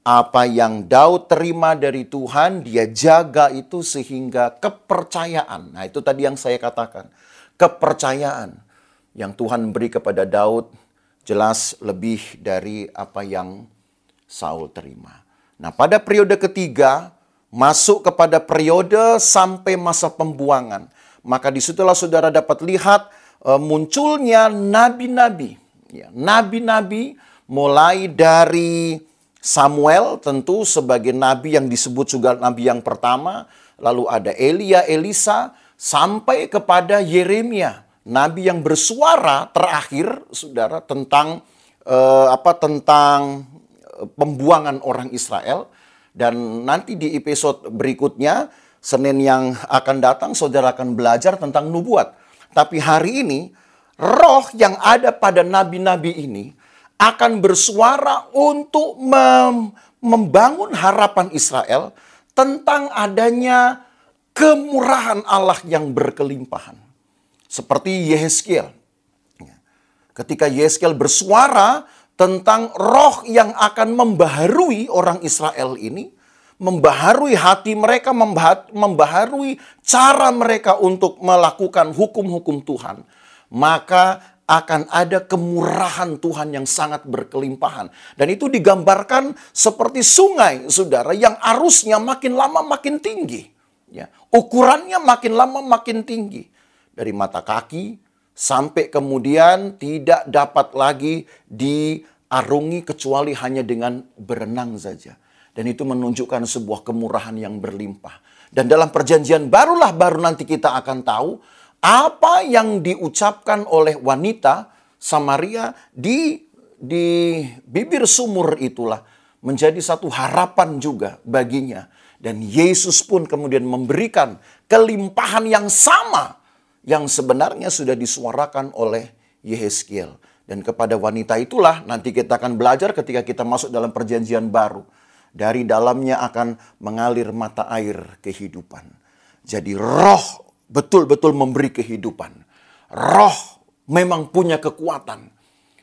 Apa yang Daud terima dari Tuhan, dia jaga itu sehingga kepercayaan. Nah, itu tadi yang saya katakan. Kepercayaan yang Tuhan beri kepada Daud jelas lebih dari apa yang Saul terima. Nah, pada periode ketiga, masuk kepada periode sampai masa pembuangan. Maka disitulah saudara dapat lihat munculnya nabi-nabi. Ya, nabi-nabi mulai dari Samuel tentu sebagai nabi yang disebut juga nabi yang pertama. Lalu ada Elia, Elisa, sampai kepada Yeremia. Nabi yang bersuara terakhir, saudara, tentang pembuangan orang Israel. Dan nanti di episode berikutnya, Senin yang akan datang, saudara akan belajar tentang nubuat. Tapi hari ini, roh yang ada pada nabi-nabi ini akan bersuara untuk membangun harapan Israel tentang adanya kemurahan Allah yang berkelimpahan. Seperti Yehezkiel. Ketika Yehezkiel bersuara tentang roh yang akan membaharui orang Israel ini, membaharui hati mereka, membaharui cara mereka untuk melakukan hukum-hukum Tuhan, maka akan ada kemurahan Tuhan yang sangat berkelimpahan. Dan itu digambarkan seperti sungai, saudara, yang arusnya makin lama makin tinggi. Ya, ukurannya makin lama makin tinggi. Dari mata kaki sampai kemudian tidak dapat lagi diarungi kecuali hanya dengan berenang saja. Dan itu menunjukkan sebuah kemurahan yang berlimpah. Dan dalam perjanjian baru nanti kita akan tahu apa yang diucapkan oleh wanita Samaria di bibir sumur itulah menjadi satu harapan juga baginya. Dan Yesus pun kemudian memberikan kelimpahan yang sama yang sebenarnya sudah disuarakan oleh Yehezkiel. Dan kepada wanita itulah nanti kita akan belajar ketika kita masuk dalam perjanjian baru. Dari dalamnya akan mengalir mata air kehidupan. Jadi roh betul-betul memberi kehidupan. Roh memang punya kekuatan.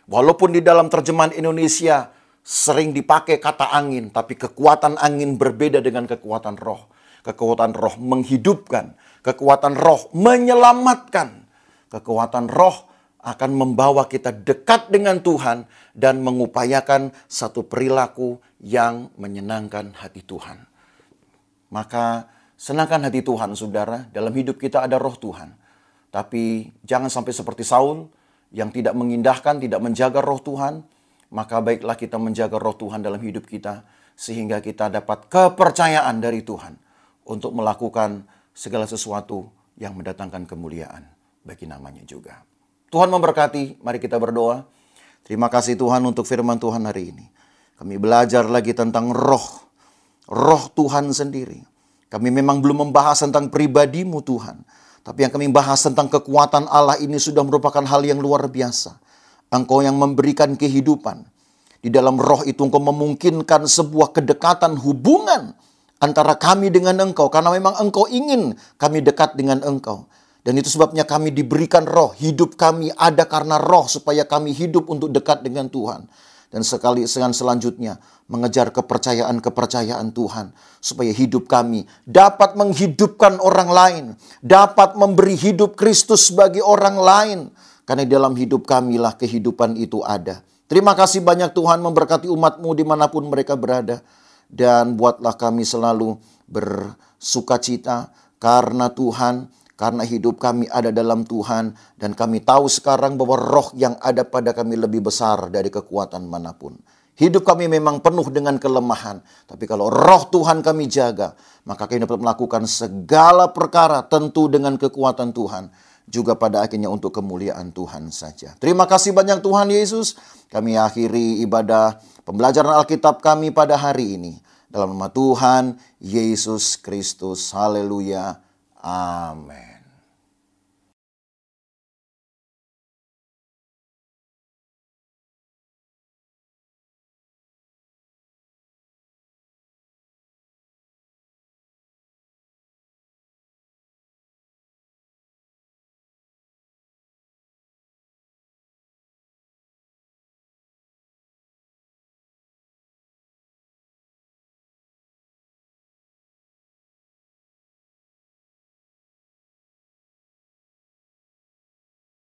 Walaupun di dalam terjemahan Indonesia sering dipakai kata angin, tapi kekuatan angin berbeda dengan kekuatan roh. Kekuatan roh menghidupkan, kekuatan roh menyelamatkan. Kekuatan roh akan membawa kita dekat dengan Tuhan dan mengupayakan satu perilaku yang menyenangkan hati Tuhan. Maka senangkan hati Tuhan, saudara. Dalam hidup kita ada roh Tuhan. Tapi jangan sampai seperti Saul yang tidak mengindahkan, tidak menjaga roh Tuhan. Maka baiklah kita menjaga roh Tuhan dalam hidup kita. Sehingga kita dapat kepercayaan dari Tuhan untuk melakukan segala sesuatu yang mendatangkan kemuliaan bagi namanya juga. Tuhan memberkati, mari kita berdoa. Terima kasih Tuhan untuk firman Tuhan hari ini. Kami belajar lagi tentang roh Tuhan sendiri. Kami memang belum membahas tentang pribadi-Mu Tuhan. Tapi yang kami bahas tentang kekuatan Allah ini sudah merupakan hal yang luar biasa. Engkau yang memberikan kehidupan. Di dalam roh itu Engkau memungkinkan sebuah kedekatan hubungan antara kami dengan Engkau. Karena memang Engkau ingin kami dekat dengan Engkau. Dan itu sebabnya kami diberikan roh. Hidup kami ada karena roh, supaya kami hidup untuk dekat dengan Tuhan. Dan selanjutnya mengejar kepercayaan Tuhan, supaya hidup kami dapat menghidupkan orang lain, dapat memberi hidup Kristus bagi orang lain. Karena dalam hidup kamilah kehidupan itu ada. Terima kasih banyak Tuhan, memberkati umat-Mu dimanapun mereka berada. Dan buatlah kami selalu bersukacita karena Tuhan, karena hidup kami ada dalam Tuhan. Dan kami tahu sekarang bahwa roh yang ada pada kami lebih besar dari kekuatan manapun. Hidup kami memang penuh dengan kelemahan. Tapi kalau roh Tuhan kami jaga, maka kami dapat melakukan segala perkara tentu dengan kekuatan Tuhan. Juga pada akhirnya untuk kemuliaan Tuhan saja. Terima kasih banyak Tuhan Yesus. Kami akhiri ibadah pembelajaran Alkitab kami pada hari ini. Dalam nama Tuhan Yesus Kristus. Haleluya. Amin.